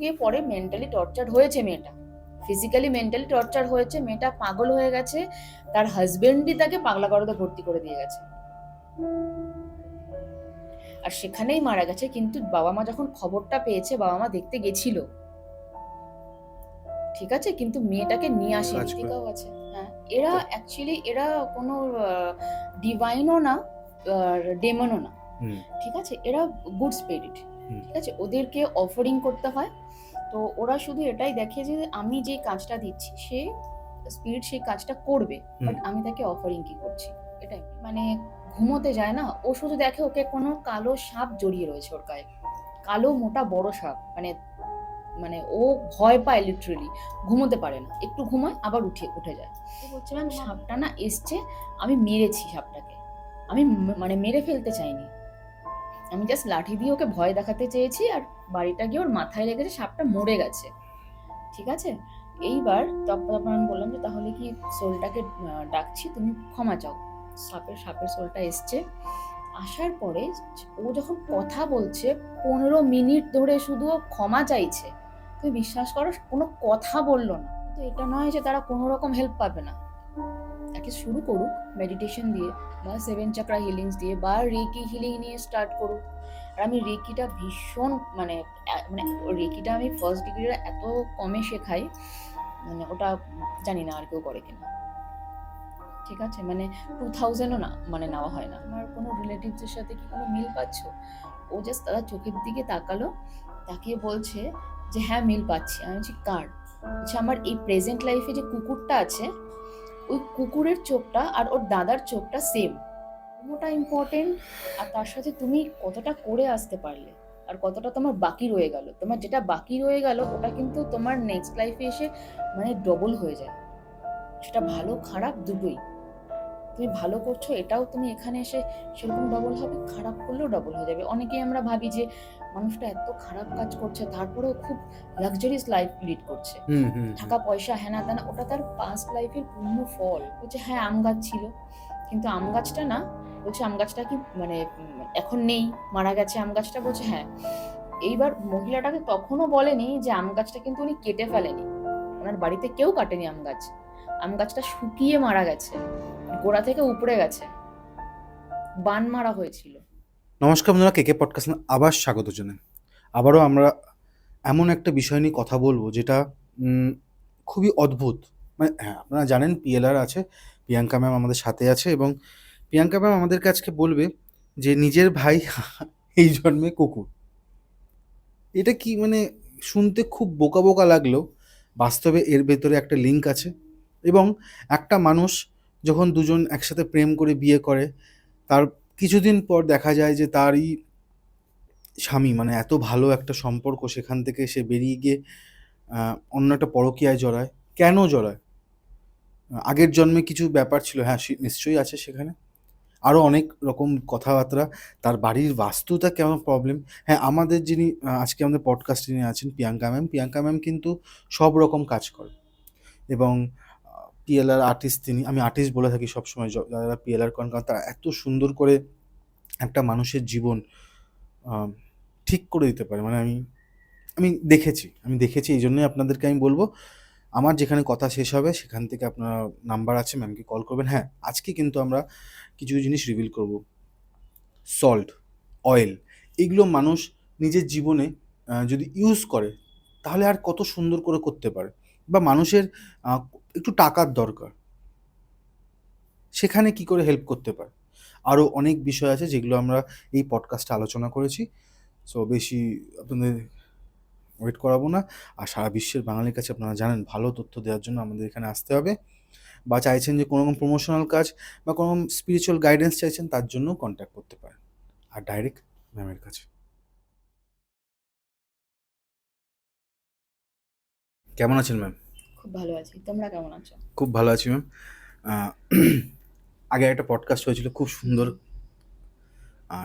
গিয়ে পরে mentally torture হয়েছে মেয়েটা, ফিজিক্যালি মেন্টালি টর্চার হয়েছে, মেয়েটা পাগল হয়ে গেছে, তার হাজবেন্ডই তাকে পাগলা গারদে ভর্তি করে দিয়ে গেছে, আর সেখানেই মারা গেছে। কিন্তু বাবা মা যখন খবরটা পেয়েছে, বাবা মা দেখতে গেছিল, ঠিক আছে, কিন্তু মেয়েটাকে নিয়ে আসে। ঋতিকাও আছে, হ্যাঁ। এরা অ্যাকচুয়ালি এরা কোনো ডিভাইনও না, ডেমনও না, ঠিক আছে, এরা গুড স্পিরিট, ঠিক আছে, ওদেরকে অফারিং করতে হয়। তো ওরা শুধু এটাই দেখে যে আমি যে কাজটা দিচ্ছি সে স্পিরিট সেই কাজটা করবে, বাট আমি তাকে অফারিং কি করছি, এটাই। মানে ঘুমোতে যায় না, ও শুধু দেখে ওকে কোনো কালো সাপ জড়িয়ে রয়েছে ওর গায়ে, কালো মোটা বড় সাপ, মানে মানে ও ভয় পায়, লিটারেলি ঘুমোতে পারে না, একটু ঘুমায় আবার উঠে যায়। ও বলছে ম্যাম সাপটা না এসছে, আমি মেরেছি সাপটাকে, আমি মানে মেরে ফেলতে চাইনি, আমি জাস্ট লাঠি দিয়ে ওকে ভয় দেখাতে চেয়েছি, আর বাড়িটা গিয়ে ওর মাথায় লেগেছে, সাপটা মরে গেছে, ঠিক আছে। এইবার তখন আমি বললাম যে তাহলে কি সোলটাকে ডাকছি, তুমি ক্ষমা চাও। সাপের সোলটা এসছে, আসার পরে ও যখন কথা বলছে 15 মিনিট ধরে শুধু ও ক্ষমা চাইছে, তুমি বিশ্বাস করো কোনো কথা বললো না। তো এটা নয় যে তারা কোনো রকম হেল্প পাবে না, তাকে শুরু করুক মেডিটেশন দিয়ে বা 7 চাকরা হিলিংস দিয়ে বা রেকি হিলিং নিয়ে স্টার্ট করুক। আর আমি রেকিটা ভীষণ মানে মানে রেকিটা আমি ফার্স্ট ডিগ্রিটা এত কমে শেখাই, মানে ওটা জানি না আর কেউ করে কিনা, ঠিক আছে, মানে 2000ও না মানে নেওয়া হয় না। আমার কোনো রিলেটিভসের সাথে কি কোনো মিল পাচ্ছ? ও জাস্ট তারা চোখের দিকে তাকালো, তাকিয়ে বলছে যে হ্যাঁ মিল পাচ্ছি। আমি বলছি কার? বলছে আমার এই প্রেজেন্ট লাইফে যে কুকুরটা আছে, ওই কুকুরের চোখটা আর ওর দাদার চোখটা সেম। ওটা ইম্পর্টেন্ট, আর তার সাথে তুমি কতটা করে আসতে পারলে, আর কতটা তোমার বাকি রয়ে গেল। তোমার যেটা বাকি রয়ে গেল ওটা কিন্তু তোমার নেক্সট লাইফে এসে মানে ডবল হয়ে যায়, সেটা ভালো খারাপ দুটোই। তুমি ভালো করছো এটাও তুমি এখানে এসে সেরকম ডবল হবে, খারাপ করলেও ডবল হয়ে যাবে। অনেকেই আমরা ভাবি যে মানুষটা এত খারাপ কাজ করছে তারপরেও খুব লাক্সারিয়াস লাইফ লিড করছে, টাকা পয়সা হ্যানা ত্যানা, ওটা তার পাস্ট লাইফের পূর্ণ ফল। বলছে হ্যাঁ আম গাছ ছিল, কিন্তু আম গাছটা না, বলছে আম গাছটা কি মানে এখন নেই, মারা গেছে আম গাছটা। বলছে হ্যাঁ। এইবার মহিলাটাকে তখনও বলেনি যে আম গাছটা কিন্তু উনি কেটে ফেলেনি, ওনার বাড়িতে কেউ কাটেনি আম গাছ, আম গাছটা শুকিয়ে মারা গেছে, গোড়া থেকে উপড়ে গেছে, বান মারা হয়েছিল। নমস্কার বন্ধুরা, কেকে পডকাস্ট আবার স্বাগত জানাই। আবারও আমরা এমন একটা বিষয় নিয়ে কথা বলবো যেটা খুবই অদ্ভুত। মানে হ্যাঁ, আপনারা জানেন পিএলআর আছে, প্রিয়াঙ্কা ম্যাম আমাদের সাথে আছে, এবং প্রিয়াঙ্কা ম্যাম আমাদেরকে আজকে বলবে যে নিজের ভাই এই জন্মে কুকুর। এটা কি মানে শুনতে খুব বোকা বোকা লাগলেও বাস্তবে এর ভেতরে একটা লিঙ্ক আছে। এবং একটা মানুষ যখন দুজন একসাথে প্রেম করে বিয়ে করে, তার কিছুদিন পর দেখা যায় যে তারই স্বামী মানে এত ভালো একটা সম্পর্ক, সেখান থেকে সে বেরিয়ে গিয়ে অন্য একটা পরকীয়ায় জড়ায়। কেন জড়ায়? আগের জন্মে কিছু ব্যাপার ছিল, হ্যাঁ নিশ্চয়ই আছে সেখানে। আরও অনেক রকম কথাবার্তা, তার বাড়ির বাস্তুটা কেমন প্রবলেম। হ্যাঁ, আমাদের যিনি আজকে আমাদের পডকাস্টে নিয়ে আছেন প্রিয়াঙ্কা ম্যাম কিন্তু সব রকম কাজ করে, এবং পিএলআর আর্টিস্ট তিনি। আমি আর্টিস্ট বলে থাকি সবসময় যারা পিএলআর করেন, কারণ তারা এত সুন্দর করে একটা মানুষের জীবন ঠিক করে দিতে পারে। মানে আমি দেখেছি, এই জন্যই আপনাদেরকে আমি বলবো, আমার যেখানে কথা শেষ হবে সেখান থেকে আপনার নাম্বার আছে, ম্যামকে কল করবেন। হ্যাঁ, আজকে কিন্তু আমরা কিছু জিনিস রিভিল করব। সল্ট, অয়েল, এগুলো মানুষ নিজের জীবনে যদি ইউজ করে তাহলে আর কত সুন্দর করে করতে পারে। বা মানুষের একটু টাকার দরকার, সেখানে কি করে হেল্প করতে পারে। আরও অনেক বিষয় আছে যেগুলো আমরা এই পডকাস্টে আলোচনা করেছি। সো বেশি আপনাদের ওয়েট করাবো না। আর সারা বিশ্বের বাঙালির কাছে আপনারা জানেন ভালো তথ্য দেওয়ার জন্য আমাদের এখানে আসতে হবে, বা চাইছেন যে কোনো রকম প্রমোশনাল কাজ বা কোনো স্পিরিচুয়াল গাইডেন্স চাইছেন, তার জন্য কন্ট্যাক্ট করতে পারেন আর ডাইরেক্ট ম্যামের কাছে। কেমন আছেন ম্যাম? খুব ভালো আছি, তোমরা কেমন আছো? খুব ভালো আছি ম্যাম। আগে একটা পডকাস্ট হয়েছিল খুব সুন্দর,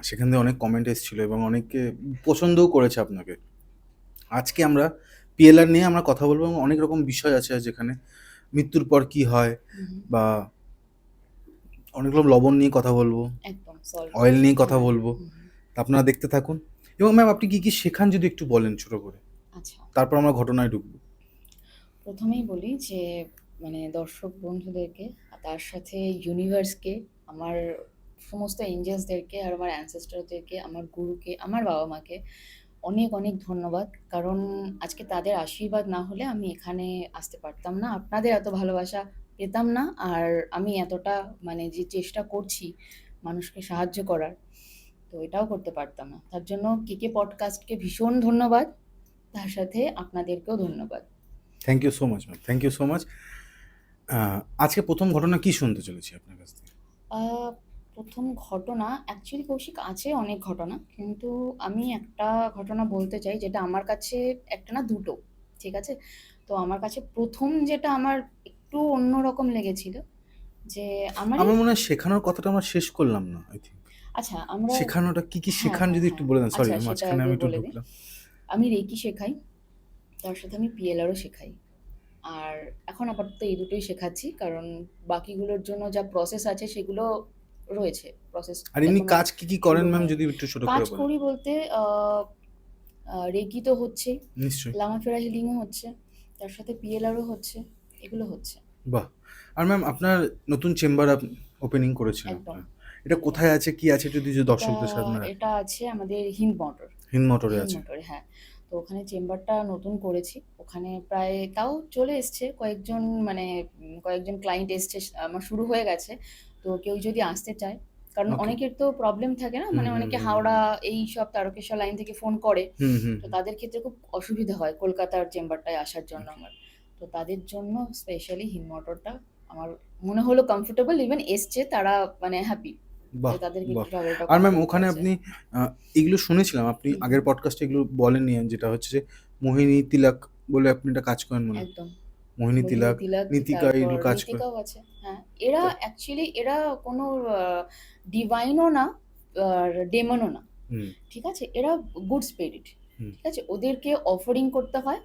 সেখান থেকে অনেক কমেন্ট এসেছিলো এবং অনেকে পছন্দও করেছে আপনাকে। আজকে আমরা পিএলআর নিয়ে আমরা কথা বলবো, এবং অনেক রকম বিষয় আছে যেখানে মৃত্যুর পর কি হয়, বা অনেক রকম লবণ নিয়ে কথা বলবো, একদম সল্ট, অয়েল নিয়ে কথা বলবো। আপনারা দেখতে থাকুন। এবং ম্যাম আপনি কি কি শেখান যদি একটু বলেন ছোট করে। আচ্ছা, তারপর আমরা ঘটনায় ঢুকবো। প্রথমেই বলি যে মানে দর্শক বন্ধুদেরকে আর তার সাথে ইউনিভার্সকে, আমার সমস্ত এঞ্জেলসদেরকে আর আমার অ্যানসেস্টরদেরকে, আমার গুরুকে, আমার বাবা মাকে অনেক অনেক ধন্যবাদ। কারণ আজকে তাদের আশীর্বাদ না হলে আমি এখানে আসতে পারতাম না, আপনাদের এত ভালোবাসা পেতাম না, আর আমি এতটা মানে যে চেষ্টা করছি মানুষকে সাহায্য করার, তো এটাও করতে পারতাম না। তার জন্য কেকে পডকাস্টকে ভীষণ ধন্যবাদ, তার সাথে আপনাদেরকেও ধন্যবাদ। Thank you so much ma'am, thank you so much. আজকে প্রথম ঘটনা কি শুনতে চলেছি আপনার কাছ থেকে? আহ, প্রথম ঘটনা অ্যাকচুয়ালি কৌশিক আছে অনেক ঘটনা, কিন্তু আমি একটা ঘটনা বলতে চাই যেটা আমার কাছে একটা না দুটো, ঠিক আছে? তো আমার কাছে প্রথম যেটা আমার একটু অন্যরকম লেগেছিল যে আমারই, আমার মনে হয় শেখানোর কথাটা আমরা শেষ করলাম না, আই থিঙ্ক। আচ্ছা আমরা, শেখানোটা কি কি হ্যাঁ শেখান হ্যাঁ যদি একটু হ্যাঁ, বলে দেন, সরি আচ্ছা সেটা মাঝখানে আমি একবার একটু বলে দিই। ঢুকলাম। আমি রেকি শেখাই, তার সাথে আমি পিএলআরও শেখাই। আর এখন আপাতত এই দুটোই শেখাচ্ছি, কারণ বাকিগুলোর জন্য যা প্রসেস আছে সেগুলো রয়েছে, প্রসেস আর এমনি এখনো কাজ কি কি শুরু করেন ম্যাম, হয়নি। যদি একটু ছোট কাজ করে বলেন। করি বলতে রেকি তো হচ্ছেই, নিশ্চয়ই। লামাফেরা হিলিংও হচ্ছে, তার সাথে পিএলআরও হচ্ছে, এগুলো হচ্ছে। বাহ। আর ম্যাম আপনার নতুন চেম্বার ওপেনিং করেছেন একদম আপনার, এটা একদম। কোথায় আছে কি আছে যদি এটা দর্শকদের সামনে রাখেন? এটা আছে আমাদের হিন্দ মোটর, হিন্দ মোটরে হিন্দ আছে। মোটরে, হ্যাঁ। তো ওখানে চেম্বারটা নতুন করেছি, ওখানে প্রায় তাও চলে এসছে কয়েকজন, মানে কয়েকজন ক্লায়েন্ট এসছে, আমার শুরু হয়ে গেছে। তো কেউ যদি আসতে চায়, কারণ ওকে। অনেকের তো প্রবলেম থাকে না, হুম মানে হুম অনেকে হুম হাওড়া এই সব তারকেশ্বর লাইন থেকে ফোন করে, হুম হুম তো হুম। তাদের ক্ষেত্রে খুব অসুবিধা হয় কলকাতার চেম্বারটায় আসার জন্য Okay. আমার। তো তাদের জন্য স্পেশালি হিন্দ মোটরটা আমার মনে হলো কমফোর্টেবল, ইভেন এসছে তারা মানে হ্যাপি যে বাহ, তাদেরকে বাহ। একটু ট্রাভেলটা আর ম্যাম কমফোর্টেবল ওখানে আছে। আপনি এগুলো শুনেছিলাম, আপনি হুম আগের হুম, পডকাস্টে এগুলো বলেননি, যেটা হচ্ছে যে মোহিনী তিলক বলে আপনি একটা কাজ করেন মনে হয়। একদম। মোহিনী মোহিনী তিলক, তিলক, নীতিকা তারপর এগুলো কাজ করে। নীতিকাও আছে। হ্যাঁ, এরা তা অ্যাকচুয়ালি এরা কোনো ডিভাইনও না, ডেমনও না, হুম ঠিক আছে? এরা গুড স্পিরিট, হুম ঠিক আছে? ওদেরকে অফারিং করতে হয়।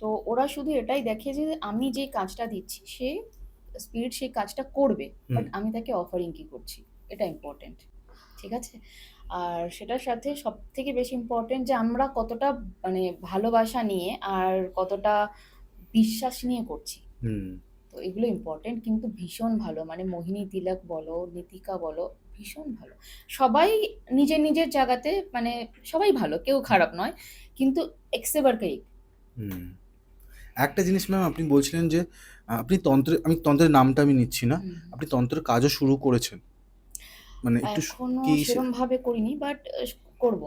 তো ওরা শুধু এটাই দেখে যে আমি যে কাজটা দিচ্ছি সে স্পিরিট সেই কাজটা করবে, হুম বাট আমি তাকে অফারিং কি করছি, এটা ইম্পর্টেন্ট, ঠিক আছে? আর সেটার সাথে সব থেকে বেশি ইম্পর্টেন্ট যে আমরা কতটা মানে ভালোবাসা নিয়ে আর কতটা বিশ্বাস নিয়ে করছি। হুম। তো এগুলো ইম্পর্টেন্ট, কিন্তু ভীষণ ভালো, মানে মোহিনী তিলক বলো, নীতিকা বলো, ভীষণ ভালো। সবাই নিজের নিজের জায়গাতে, মানে সবাই ভালো, কেউ খারাপ নয়, কিন্তু এক্সেবার কা এক। হুম। একটা জিনিস ম্যাম আপনি বলছিলেন যে আপনি আমি তন্ত্রের নামটা আমি নিচ্ছি না, হুম। আপনি তন্ত্রের কাজও শুরু করেছেন, মানে একটু এখনো কি সেরম ভাবে করিনি, বাট করব,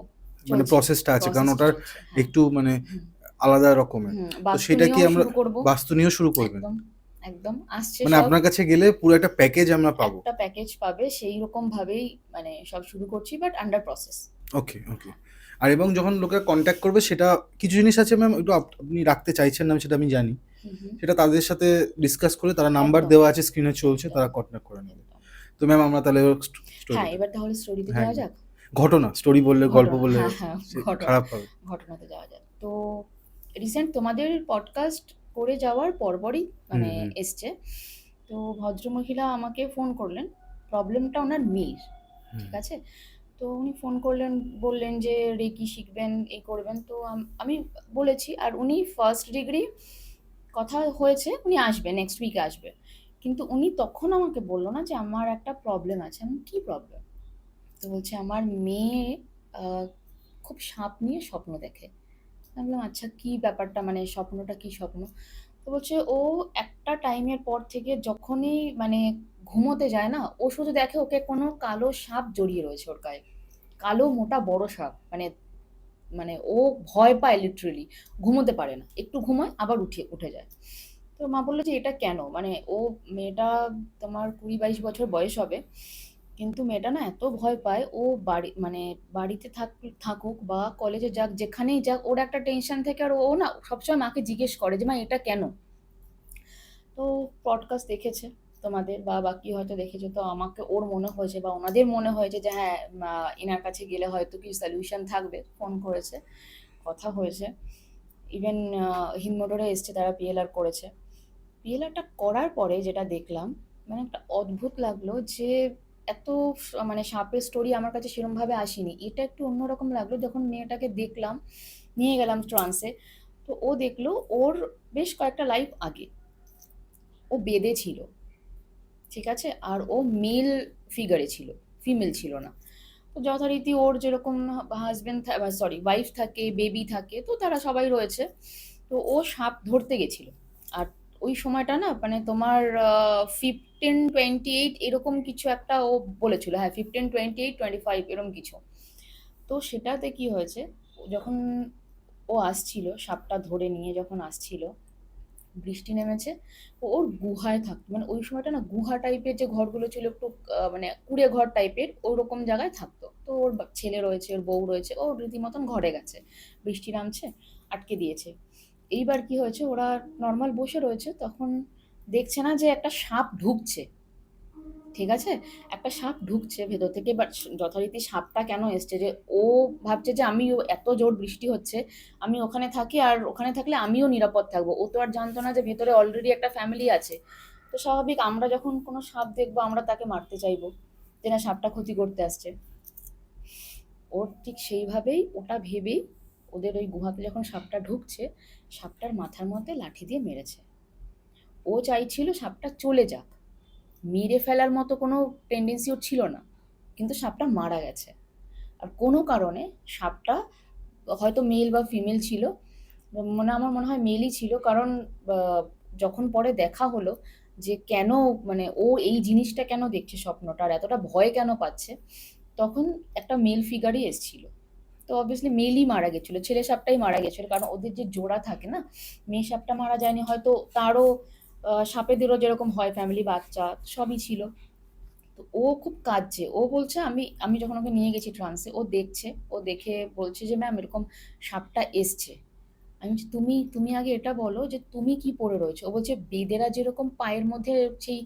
মানে চলছে, প্রসেসটা আছে, কারণ প্রসেসটা ওটার চলছে, হ্যাঁ। একটু মানে হুম আলাদা রকমের। হুম, তো বাস্তু সেটা কি নিয়েও আমরা শুরু করব। বাস্তু নিয়েও শুরু করবেন? একদম একদম আসছে মানে সব, আপনার কাছে গেলে পুরো একটা প্যাকেজ আমরা পাবো? একটা প্যাকেজ পাবে সেই রকম ভাবেই, মানে সব শুরু করছি, বাট আন্ডার প্রসেস। ওকে, ওকে। আর এবং যখন লোকেরা কনট্যাক্ট করবে, সেটা কিছু জিনিস আছে ম্যাম একটু আপনি রাখতে চাইছেন না, সেটা আমি জানি। হুম হুম, সেটা তাদের সাথে ডিসকাস করে, তারা নাম্বার একদম দেওয়া আছে স্ক্রিনে চলছে, একদম তারা কন্ট্যাক্ট করে নেবে। একদম। তো ম্যাম আমরা তাহলে হ্যাঁ, স্টোরিতে, এবার তাহলে স্টোরিতে হ্যাঁ যাওয়া একদম, যাক। ঘটনা স্টোরি বললে, গল্প ঘটনা, বললে হ্যাঁ হ্যাঁ, সে ঘটনা, খারাপ হবে। ঘটনাতে যাওয়া যাক। তো রিসেন্ট তোমাদের পডকাস্ট করে যাওয়ার পরপরই হুম মানে হুম এসছে। তো ভদ্রমহিলা আমাকে ফোন করলেন, প্রবলেমটা ওনার মেয়ের, হুম ঠিক আছে? তো উনি ফোন করলেন, বললেন যে রেকি শিখবেন, এই করবেন। তো আমি বলেছি, আর উনি ফার্স্ট ডিগ্রি কথা হয়েছে, উনি আসবে, নেক্সট উইকে আসবে। কিন্তু উনি তখন আমাকে বললো না যে আমার একটা প্রবলেম আছে। আমি কি প্রবলেম? তো বলছে আমার মেয়ে আহ, খুব সাপ নিয়ে স্বপ্ন দেখে। আমি বললাম আচ্ছা কি ব্যাপারটা, মানে স্বপ্নটা কি স্বপ্ন? তো বলছে ও একটা টাইমের পর থেকে যখনই মানে ঘুমোতে যায় না, ও শুধু দেখে ওকে কোনো কালো সাপ জড়িয়ে রয়েছে ওর গায়ে, কালো মোটা বড় সাপ, মানে মানে ও ভয় পায় লিটারেলি, ঘুমোতে পারে না, একটু ঘুমায় আবার উঠে যায়। তো মা বললো যে এটা কেন, মানে ও মেয়েটা তোমার 20-22 বছর বয়স হবে, কিন্তু মেয়েটা না এত ভয় পায়, ও বাড়ি মানে বাড়িতে থাকুক বা কলেজে যাক, যেখানেই যাক, ওর একটা টেনশন থেকে, আর ও না সবসময় মাকে জিজ্ঞেস করে যে মা এটা কেন। তো পডকাস্ট দেখেছে তোমাদের, বা বাকি হয়তো দেখেছে, তো আমাকে ওর মনে হয়েছে বা ওনাদের মনে হয়েছে যে হ্যাঁ, এনার কাছে গেলে হয়তো কি সলিউশন থাকবে, ফোন করেছে, কথা হয়েছে। ইভেন হিন্দমোটরে এসছে, তারা পিএলআর করেছে। পিএলআরটা করার পরে যেটা দেখলাম, মানে একটা অদ্ভুত লাগলো যে এত মানে সাপের স্টোরি আমার কাছে সেরকম ভাবে আসেনি, এটা একটু অন্যরকম লাগলো যখন মেয়েটাকে দেখলাম, নিয়ে গেলাম ট্রান্সে। তো তো ও দেখলো ওর বেশ কয়েকটা লাইফ আগে ও বেদে ছিল, ঠিক আছে, আর ও মেল ফিগারে ছিল, ফিমেল ছিল না। তো যথারীতি ওর যেরকম হাজবেন্ড, সরি ওয়াইফ থাকে, বেবি থাকে, তো তারা সবাই রয়েছে। তো ও সাপ ধরতে গেছিল। আর ওই সময়টা না মানে তোমার 1528 এরকম কিছু একটা ও বলেছিল, হ্যাঁ 1528-25 এরকম কিছু। তো সেটাতে কি হয়েছে, যখন ও আসছিল সাপটা ধরে নিয়ে যখন আসছিল, বৃষ্টি নেমেছে, ও ওর গুহায় থাকতো, মানে ওই সময়টা না গুহা টাইপের যে ঘরগুলো ছিল একটু মানে কুড়ে ঘর টাইপের ওরকম জায়গায় থাকতো। তো ওর ছেলে রয়েছে, ওর বউ রয়েছে, ও রীতিমতন ঘরে গেছে, বৃষ্টি নামছে, আটকে দিয়েছে। এইবার কি হয়েছে, ওরা নর্মাল বসে রয়েছে, তখন দেখছে না যে একটা সাপ ঢুকছে, ঠিক আছে, একটা সাপ ঢুকছে ভেতর থেকে। বাট যথারীতি সাপটা কেন এসছে, যে ও ভাবছে যে আমি এত জোর বৃষ্টি হচ্ছে, আমি ওখানে থাকি, আর ওখানে থাকলে আমিও নিরাপদ থাকবো। ও তো আর জানতো না যে ভেতরে অলরেডি একটা ফ্যামিলি আছে। তো স্বাভাবিক আমরা যখন কোনো সাপ দেখবো আমরা তাকে মারতে চাইবো, যে না সাপটা ক্ষতি করতে আসছে। ওর ঠিক সেইভাবেই ওটা ভেবেই ওদের ওই গুহাতে যখন সাপটা ঢুকছে, সাপটার মাথার মধ্যে লাঠি দিয়ে মেরেছে। ও চাইছিল সাপটা চলে যাক, মেরে ফেলার মতো কোনো টেন্ডেন্সি ওর ছিল না, কিন্তু সাপটা মারা গেছে। আর কোনো কারণে সাপটা হয়তো মেল বা ফিমেল ছিল, মানে আমার মনে হয় মেলই ছিল, কারণ যখন পরে দেখা হলো যে কেন মানে ও এই জিনিসটা কেন দেখছে স্বপ্নটা আর এতটা ভয় কেন পাচ্ছে, তখন একটা মেল ফিগারই এসেছিল। তো অবভিয়াসলি মেলই মারা গেছিল, ছেলে সাপটাই মারা গেছিল, কারণ ওদের যে জোড়া থাকে না, মেয়ে সাপটা মারা যায়নি, হয়তো তারও সাপেদেরও যেরকম হয় ফ্যামিলি, বাচ্চা সবই ছিল। তো ও খুব কাঁদছে, ও বলছে আমি আমি যখন ওকে নিয়ে গেছি ট্রান্সে, ও দেখছে, ও দেখে বলছে যে ম্যাম এরকম সাপটা এসছে। আমি বলছি তুমি তুমি আগে এটা বলো যে তুমি কি পরে রয়েছে। ও বলছে বেদেরা যেরকম পায়ের মধ্যে সেই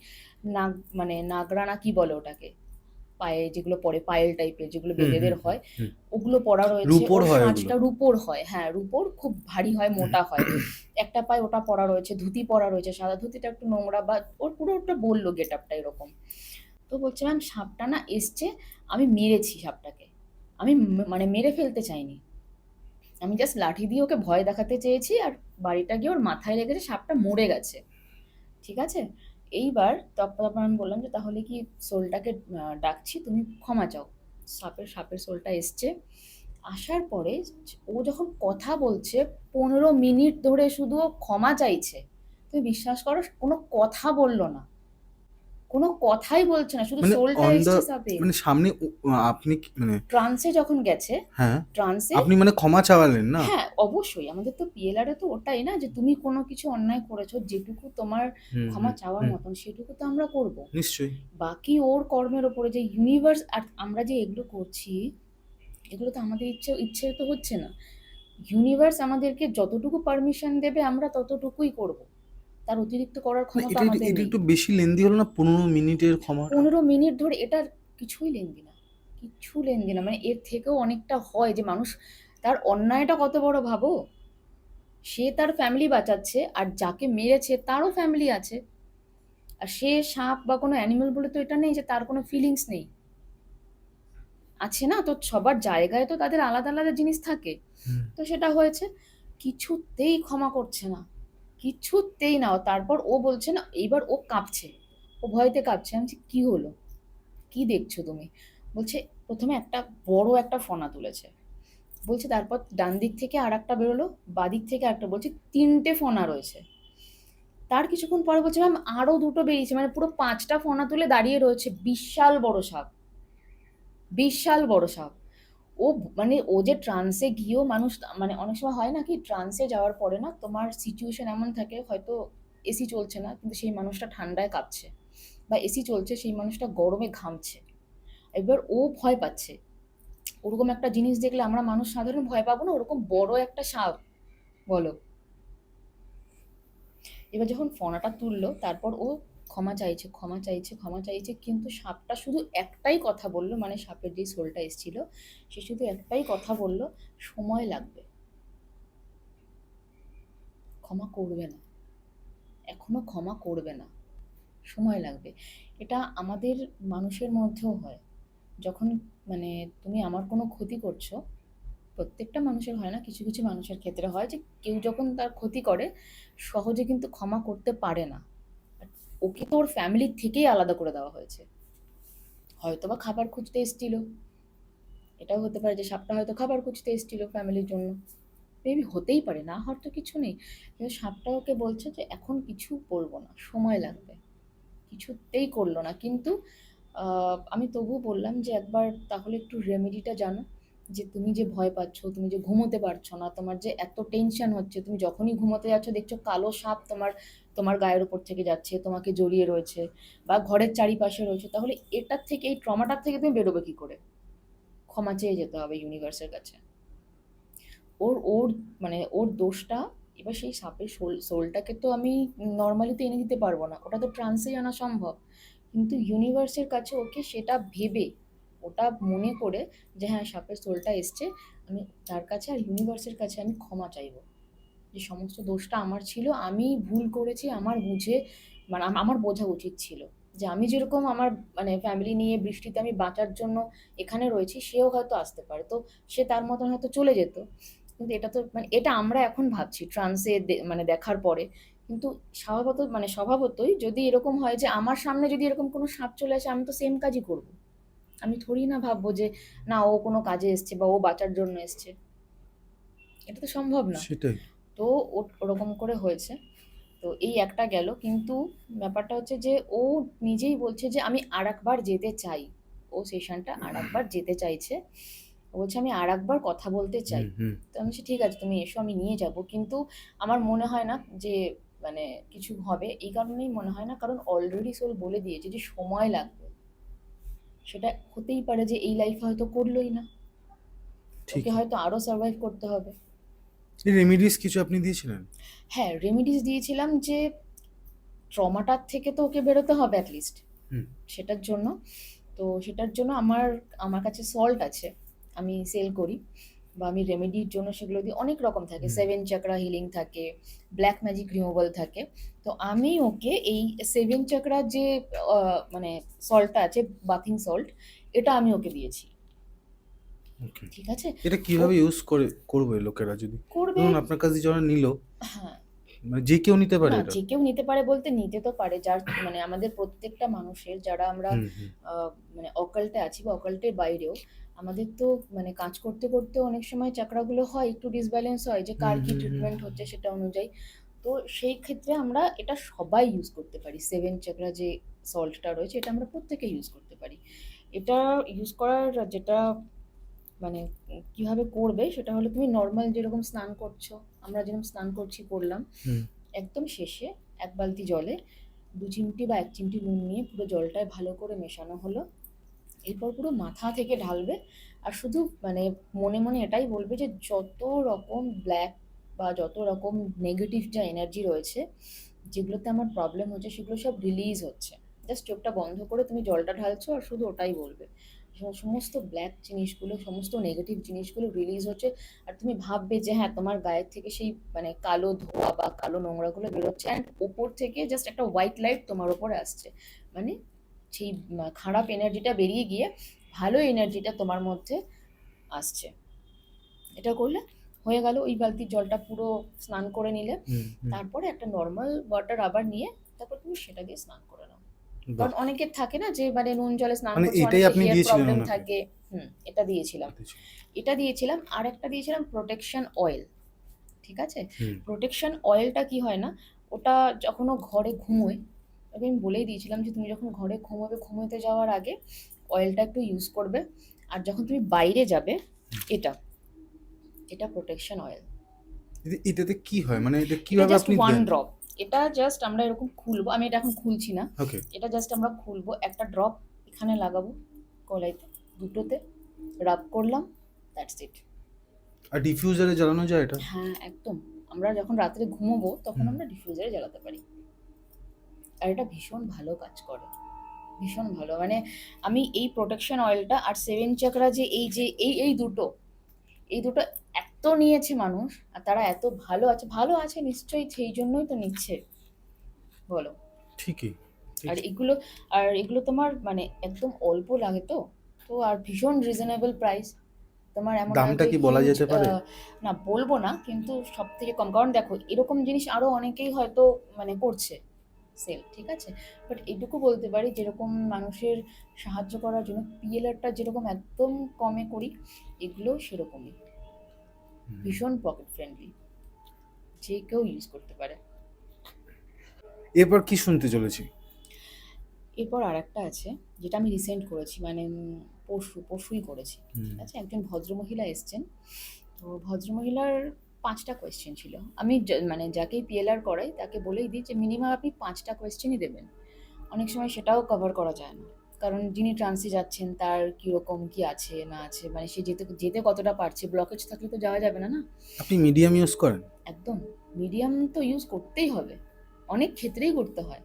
নাগ মানে নাগরা না কি বলে ওটাকে, পায়ে যেগুলো পরে পায়েল টাইপের যেগুলো হুম হুম বেদেদের হুম হয়, হুম। ওগুলো পরা রয়েছে। রূপোর ওর হয় ওগুলো। সাজটা রূপোর হয়, হ্যাঁ রূপোর, খুব ভারী হয়, মোটা হয়। একটা পায়ে ওটা পরা রয়েছে, ধুতি পরা রয়েছে, সাদা ধুতিটা একটু নোংরা, বা ওর পুরো ওটা বললো গেট আপটা এরকম। তো বলছে ম্যাম সাপটা না এসছে, আমি মেরেছি সাপটাকে, আমি মানে মেরে ফেলতে চাইনি, আমি জাস্ট লাঠি দিয়ে ওকে ভয় দেখাতে চেয়েছি, আর বাড়িটা গিয়ে ওর মাথায় লেগেছে, সাপটা মরে গেছে, ঠিক আছে। এইবার তারপর আমি বললাম যে তাহলে কি সোলটাকে ডাকছি, তুমি ক্ষমা চাও। সাপের সোলটা এসছে, আসার পরে ও যখন কথা বলছে 15 মিনিট ধরে শুধু ও ক্ষমা চাইছে। তুমি বিশ্বাস করো কোনো কথা বললো না, কোনো কথাই বলছে না, শুধু মানে সোলটা অন দা এসছে সাপে। মানে সামনে আপনি মানে ট্রান্সে যখন গেছে, হ্যাঁ, ট্রান্সে, আপনি মানে ক্ষমা চাওয়ালেন না? হ্যাঁ অবশ্যই আমাদের তো পিএলআর এ তো ওটাই না, যে তুমি কোনো কিছু অন্যায় করেছো, যেটুকু তোমার হুম, ক্ষমা হুম, চাওয়ার হুম। মতন সেটুকু তো আমরা করব। নিশ্চয়ই। বাকি ওর কর্মের ওপরে যে ইউনিভার্স, আর আমরা যে এগুলো করছি, এগুলো তো আমাদের ইচ্ছে তো হচ্ছে না। ইউনিভার্স আমাদেরকে যতটুকু পারমিশন দেবে আমরা ততটুকুই করব, তার অতিরিক্ত করার না ক্ষমতা এটা এটা আমাদের এটা নেই। একটু বেশি লেন্দি হলো না, 15 মিনিটের ক্ষমাটা? 15 মিনিট ধরে এটার কিছুই লেনদি না, কিচ্ছু লেনদি না, মানে এর থেকেও অনেকটা হয় যে মানুষ তার অন্যায়টা কত বড় ভাবো। সে তার ফ্যামিলি বাঁচাচ্ছে, আর যাকে মেরেছে তারও ফ্যামিলি আছে। আর সে সাপ বা কোনো অ্যানিমেল বলে তো এটা নেই যে তার কোনো ফিলিংস নেই, আছে না, তো সবার জায়গায় তো তাদের আলাদা আলাদা জিনিস থাকে। হুম। তো সেটা হয়েছে, কিছুতেই ক্ষমা করছে না, কিছুতেই না। তারপর ও বলছে না, এইবার ও কাঁপছে, ও ভয়তে কাঁপছে। আমি বলছি, কি হলো, কি দেখছো তুমি? বলছে প্রথমে একটা বড় একটা ফনা তুলেছে, বলছে তারপর ডান দিক থেকে আর একটা বেরোলো, বাদিক থেকে একটা, বলছে 3টে ফনা রয়েছে। তার কিছুক্ষণ পরে বলছে ম্যাম আরো দুটো বেরিয়েছে, মানে পুরো 5টা ফনা তুলে দাঁড়িয়ে রয়েছে, বিশাল বড় সাপ, বিশাল বড় সাপ। ও মানে ও যে ট্রান্সে গিয়েও মানুষ, মানে অনেক সময় হয় না কি ট্রান্সে যাওয়ার পরে না তোমার সিচুয়েশন এমন থাকে, হয়তো এসি চলছে না কিন্তু সেই মানুষটা ঠান্ডায় কাঁপছে, বা এসি চলছে সেই মানুষটা গরমে ঘামছে, এবার ও ভয় পাচ্ছে। ওরকম একটা জিনিস দেখলে আমরা মানুষ সাধারণ ভয় পাবো না, ওরকম বড় একটা সাপ, বলো। এবার যখন ফনাটা তুললো তারপর ও ক্ষমা চাইছে, ক্ষমা চাইছে, ক্ষমা চাইছে, কিন্তু সাপটা শুধু একটাই কথা বললো, মানে সাপের যে সোলটা এসেছিল সে শুধু একটাই কথা বললো, সময় লাগবে, ক্ষমা করবে না, এখনো ক্ষমা করবে না, সময় লাগবে। এটা আমাদের মানুষের মধ্যেও হয়, যখন মানে তুমি আমার কোনো ক্ষতি করছো, প্রত্যেকটা মানুষের হয় না, কিছু কিছু মানুষের ক্ষেত্রে হয় যে কেউ যখন তার ক্ষতি করে সহজে কিন্তু ক্ষমা করতে পারে না। আর ওকে তো ওর ফ্যামিলির থেকেই আলাদা করে দেওয়া হয়েছে, হয়তো বা খাবার খুঁজতে এসেছিল, এটাও হতে পারে যে সাপটা হয়তো খাবার খুঁজতে এসেছিল ফ্যামিলির জন্য, মেবি হতেই পারে, না হওয়ার তো কিছু নেই। কিন্তু সাপটা ওকে বলছে যে এখন কিছু করবো না, সময় লাগবে, কিছুতেই করলো না। কিন্তু আমি তবুও বললাম যে একবার তাহলে একটু রেমেডিটা জানো, যে তুমি যে ভয় পাচ্ছ, তুমি যে ঘুমোতে পারছো না, তোমার যে এত টেনশন হচ্ছে, তুমি যখনই ঘুমোতে যাচ্ছ দেখছো কালো সাপ তোমার তোমার গায়ের উপর থেকে যাচ্ছে, তোমাকে জড়িয়ে রয়েছে বা ঘরের চারিপাশে রয়েছে, তাহলে এটার থেকে, এই ট্রমাটার থেকে তুমি বেরোবে কি করে? ক্ষমা চেয়ে যেতে হবে ইউনিভার্সের কাছে। ওর ওর মানে ওর দোষটা, এবার সেই সাপের সোলটাকে তো আমি নর্মালি তো এনে দিতে পারবো না, ওটা তো ট্রান্সেই আনা সম্ভব। কিন্তু ইউনিভার্সের কাছে ওকে সেটা ভেবে, ওটা মনে করে যে হ্যাঁ সাপের সোলটা এসছে, আমি তার কাছে আর ইউনিভার্সের কাছে আমি ক্ষমা চাইবো, যে সমস্ত দোষটা আমার ছিল, আমি ভুল করেছি, আমার বুঝে মানে আমার বোঝা উচিত ছিল যে আমি যেরকম আমার মানে ফ্যামিলি নিয়ে বৃষ্টিতে আমি বাঁচার জন্য এখানে রয়েছি, সেও হয়তো আসতে পারে, তো সে তার মতন হয়তো চলে যেত। কিন্তু এটা তো মানে এটা আমরা এখন ভাবছি ট্রান্সে মানে দেখার পরে, কিন্তু স্বভাবতই যদি এরকম হয় যে আমার সামনে যদি এরকম কোনো সাপ চলে আসে, আমি তো সেম কাজই করব। আমি থোড়ি না ভাববো যে না ও কোনো কাজে এসছে বা ও বাঁচার জন্য এসছে, এটা তো সম্ভব না। সেটাই। তো ওরকম করে হয়েছে। তো এই একটা গেল, কিন্তু ব্যাপারটা হচ্ছে যে ও নিজেই বলছে যে আমি আরেকবার যেতে চাই, ও সেশনটা আরেকবার যেতে চাইছে, ও বলছে আমি আরেকবার কথা বলতে চাই। হুম, হুম। তো আমি বলছি ঠিক আছে তুমি এসো, আমি নিয়ে যাব, কিন্তু আমার মনে হয় না যে মানে কিছু হবে, এই কারণেই মনে হয় না কারণ অলরেডি সোল বলে দিয়েছে যে সময় লাগবে। সেটা হতেই পারে যে এই লাইফে হয়তো করলোই না, ওকে ঠিকই। হয়তো আরো সার্ভাইভ করতে হবে। এই রেমিডিস কিছু আপনি দিয়েছিলেন? হ্যাঁ, রেমিডিস দিয়েছিলাম যে ট্রমাটার থেকে তো ওকে বেরোতে হবে অ্যাটলিস্ট, হুম, সেটার জন্য। তো সেটার জন্য আমার আমার কাছে সল্ট আছে, আমি সেল করি, বা আমি রেমেডির জন্য সেগুলো দিই, অনেক রকম থাকে, হুম। 7 চাকরা হিলিং থাকে, ব্ল্যাক ম্যাজিক রিমুভাল থাকে। তো আমি ওকে এই 7 চাকরা যে মানে সল্টটা আছে, বাথিং সল্ট, এটা আমি ওকে দিয়েছি। ওকে। ঠিক আছে। এটা ও কিভাবে ইউজ করবে লোকেরা যদি? করবে। ধরুন আপনার কাছে যারা নিলো, হ্যাঁ, মানে যে কেউ নিতে পারে না এটা? যে কেউ নিতে পারে বলতে নিতে তো পারে, যার মানে আমাদের প্রত্যেকটা মানুষের, যারা আমরা হুম, হুম, মানে অকাল্টে আছি বা অকাল্টের বাইরেও, আমাদের তো মানে কাজ করতে করতে অনেক সময় চাকরাগুলো হয় একটু ডিসব্যালেন্স হয়, যে হুম, কার কি হুম, হুম, ট্রিটমেন্ট হুম। হচ্ছে সেটা অনুযায়ী। তো সেই ক্ষেত্রে আমরা এটা সবাই ইউজ করতে পারি, 7 চাকরা যে সল্টটা রয়েছে এটা আমরা প্রত্যেকে ইউজ করতে পারি। এটা ইউজ করার যেটা মানে কিভাবে করবে সেটা হলো, তুমি নর্মাল যেরকম স্নান করছো, আমরা যেরকম স্নান করছি করলাম, হুম। একদম শেষে 1 বালতি জলে 2 চিমটি বা 1 চিমটি নুন নিয়ে পুরো জলটায় ভালো করে মেশানো হলো, এরপর পুরো মাথা থেকে ঢালবে। আর শুধু মানে মনে মনে এটাই বলবে যে যত রকম ব্ল্যাক বা যত রকম নেগেটিভ যা এনার্জি রয়েছে, যেগুলোতে আমার প্রবলেম হচ্ছে, সেগুলো সব রিলিজ হচ্ছে। জাস্ট চোখটা বন্ধ করে তুমি জলটা ঢালছো আর শুধু ওটাই বলবে, সমস্ত ব্ল্যাক জিনিসগুলো, সমস্ত নেগেটিভ জিনিসগুলো রিলিজ হচ্ছে। আর তুমি ভাববে যে হ্যাঁ তোমার গায়ের থেকে সেই মানে কালো ধোঁয়া বা কালো নোংরাগুলো বেরোচ্ছে, অ্যান্ড ওপর থেকে জাস্ট একটা হোয়াইট লাইট তোমার ওপরে আসছে, মানে সেই খারাপ এনার্জিটা বেরিয়ে গিয়ে ভালো এনার্জিটা তোমার মধ্যে আসছে। এটা করলে হয়ে গেল, ওই বালতির জলটা পুরো স্নান করে নিলে। হুম, হুম। তারপরে একটা নর্মাল ওয়াটার আবার নিয়ে তারপর তুমি সেটা দিয়ে স্নান করে নাও। বাহ! কারণ অনেকের থাকে না যে মানে নুন জলে স্নান মানে করছে, এটাই অনেকের আপনি হেয়ার দিয়েছিলেন প্রবলেম ওনাকে? থাকে। এটা দিয়েছিলাম। এটা ছিল। এটা দিয়েছিলাম, আর একটা দিয়েছিলাম প্রোটেকশন অয়েল। ঠিক আছে। হুম, প্রোটেকশন অয়েলটা কি হয় না, ওটা যখন ও ঘরে ঘুমোয়, ওকে আমি বলেই দিয়েছিলাম যে তুমি যখন ঘরে ঘুমোবে, ঘুমোতে যাওয়ার আগে অয়েলটা একটু ইউজ করবে। আর যখন তুমি বাইরে যাবে, হুম। এটা এটা প্রোটেকশন অয়েল। এটাতে কি হয়? মানে এটা এটা কিভাবে জাস্ট আপনি ওয়ান দেন? ড্রপ। এটা জাস্ট আমরা এরকম খুলবো, আমি এটা এখন খুলছি না। ওকে। এটা জাস্ট আমরা খুলবো, একটা ড্রপ এখানে লাগাবো, গলাইতে, দুটোতে রাব করলাম, দ্যাটস ইট। আর ডিফিউজারে জ্বালানো যায় এটা? হ্যাঁ একদম, আমরা যখন রাত্রে ঘুমোবো তখন হুম। আমরা ডিফিউজারে জ্বালাতে পারি। আর এটা ভীষণ ভালো কাজ করে, ভীষণ ভালো। মানে আমি এই প্রোটেকশন অয়েলটা আর 7 চাকরা যে এই যে এই দুটো, এই দুটো এত নিয়েছে মানুষ, আর তারা এত ভালো আছে, ভালো আছে নিশ্চয়ই, সেই জন্যই তো নিচ্ছে, বলো। ঠিকই, আর ঠিকই। এগুলো, আর এগুলো তোমার মানে একদম অল্প লাগে তো, তো আর ভীষণ রিজনেবল প্রাইস। তোমার এমন দামটা হয়তো কি বলা হিউজ, যেতে পারে? না বলবো না, কিন্তু সব থেকে কম, কারণ দেখো এরকম জিনিস আরো অনেকেই হয়তো মানে করছে সেল, ঠিক আছে, বাট এটুকু বলতে পারি যেরকম মানুষের সাহায্য করার জন্য পিএলআরটা যেরকম একদম কমে করি, এগুলো সেরকমই ভীষণ পকেট ফ্রেন্ডলি, যে কেউ ইউজ করতে পারে। এরপর কি শুনতে চলেছি? এরপর আর একটা আছে যেটা আমি রিসেন্ট করেছি, মানে পরশুই করেছি, ঠিক আছে। একজন ভদ্রমহিলা এসছেন, তো ভদ্রমহিলার 5টা কোয়েশ্চেন ছিল। আমি মানে যাকেই পিএলআর করাই তাকে বলেই দিই যে মিনিমাম আপনি 5টা কোয়েশ্চেনই দেবেন। অনেক সময় সেটাও কভার করা যায় না, কারণ যিনি ট্রান্সে যাচ্ছেন তার কীরকম কি আছে না আছে, মানে সে যেতে যেতে কতটা পারছে, ব্লকেজ থাকলে তো যাওয়া যাবে না, না। আপনি মিডিয়াম ইউজ করেন? একদম, মিডিয়াম তো ইউজ করতেই হবে, অনেক ক্ষেত্রেই করতে হয়।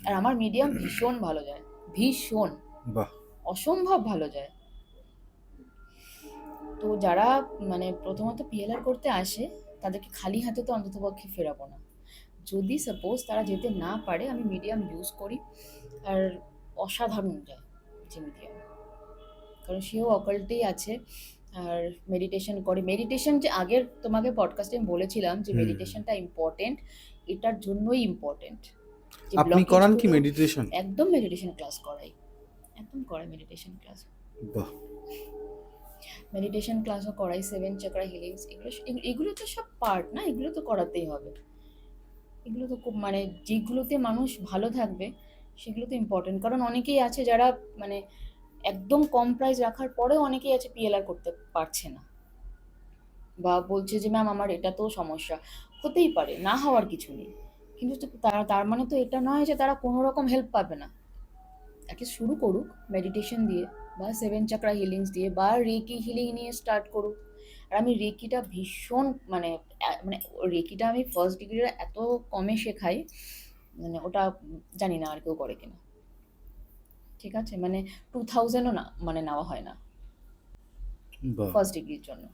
আর আমার মিডিয়াম ভীষণ ভালো যায়, ভীষণ, বাহ, অসম্ভব ভালো যায়। তো যারা মানে প্রথমত পিএলআর করতে আসে তাদেরকে খালি হাতে তো অন্ততপক্ষে ফেরাবো না। যদি সাপোজ তারা যেতে না পারে, আমি মিডিয়াম ইউজ করি, আর অসাধারণ যায় যে মিডিয়াম, কারণ সেও অকাল্টেই আছে আর মেডিটেশন করে। মেডিটেশন যে আগের তোমাকে পডকাস্টে আমি বলেছিলাম যে মেডিটেশনটা ইম্পর্টেন্ট, এটার জন্যই ইম্পর্টেন্ট যে আপনি করান কি ব্লকেজগুলো। মেডিটেশন? একদম মেডিটেশন ক্লাস করাই, একদম করাই মেডিটেশন ক্লাস। বাহ, মেডিটেশন ক্লাসও করাই, 7 চাকরা হিলিংস, এগুলো তো সব পার্ট না, এগুলো তো করাতেই হবে। এগুলো তো খুব মানে যেগুলোতে মানুষ ভালো থাকবে সেগুলো তো ইম্পর্টেন্ট, কারণ অনেকেই আছে যারা মানে একদম কম প্রাইস রাখার পরেও অনেকেই আছে পিএলআর করতে পারছে না, বা বলছে যে ম্যাম আমার এটা তো সমস্যা। হতেই পারে, না হওয়ার কিছু নেই, কিন্তু তার মানে তো এটা নয় যে তারা কোনো রকম হেল্প পাবে না। একে শুরু করুক মেডিটেশন দিয়ে, বা 7 চাকরা হিলিংস দিয়ে, বা রেকি হিলিং নিয়ে স্টার্ট করুক। আর আমি রেকিটা ভীষণ মানে মানে রেকিটা আমি ফার্স্ট ডিগ্রিটা এত কমে শেখাই, মানে ওটা জানি না আর কেউ করে কিনা, ঠিক আছে, মানে 2000ও না মানে নেওয়া হয় না বাহ, ফার্স্ট ডিগ্রির জন্য।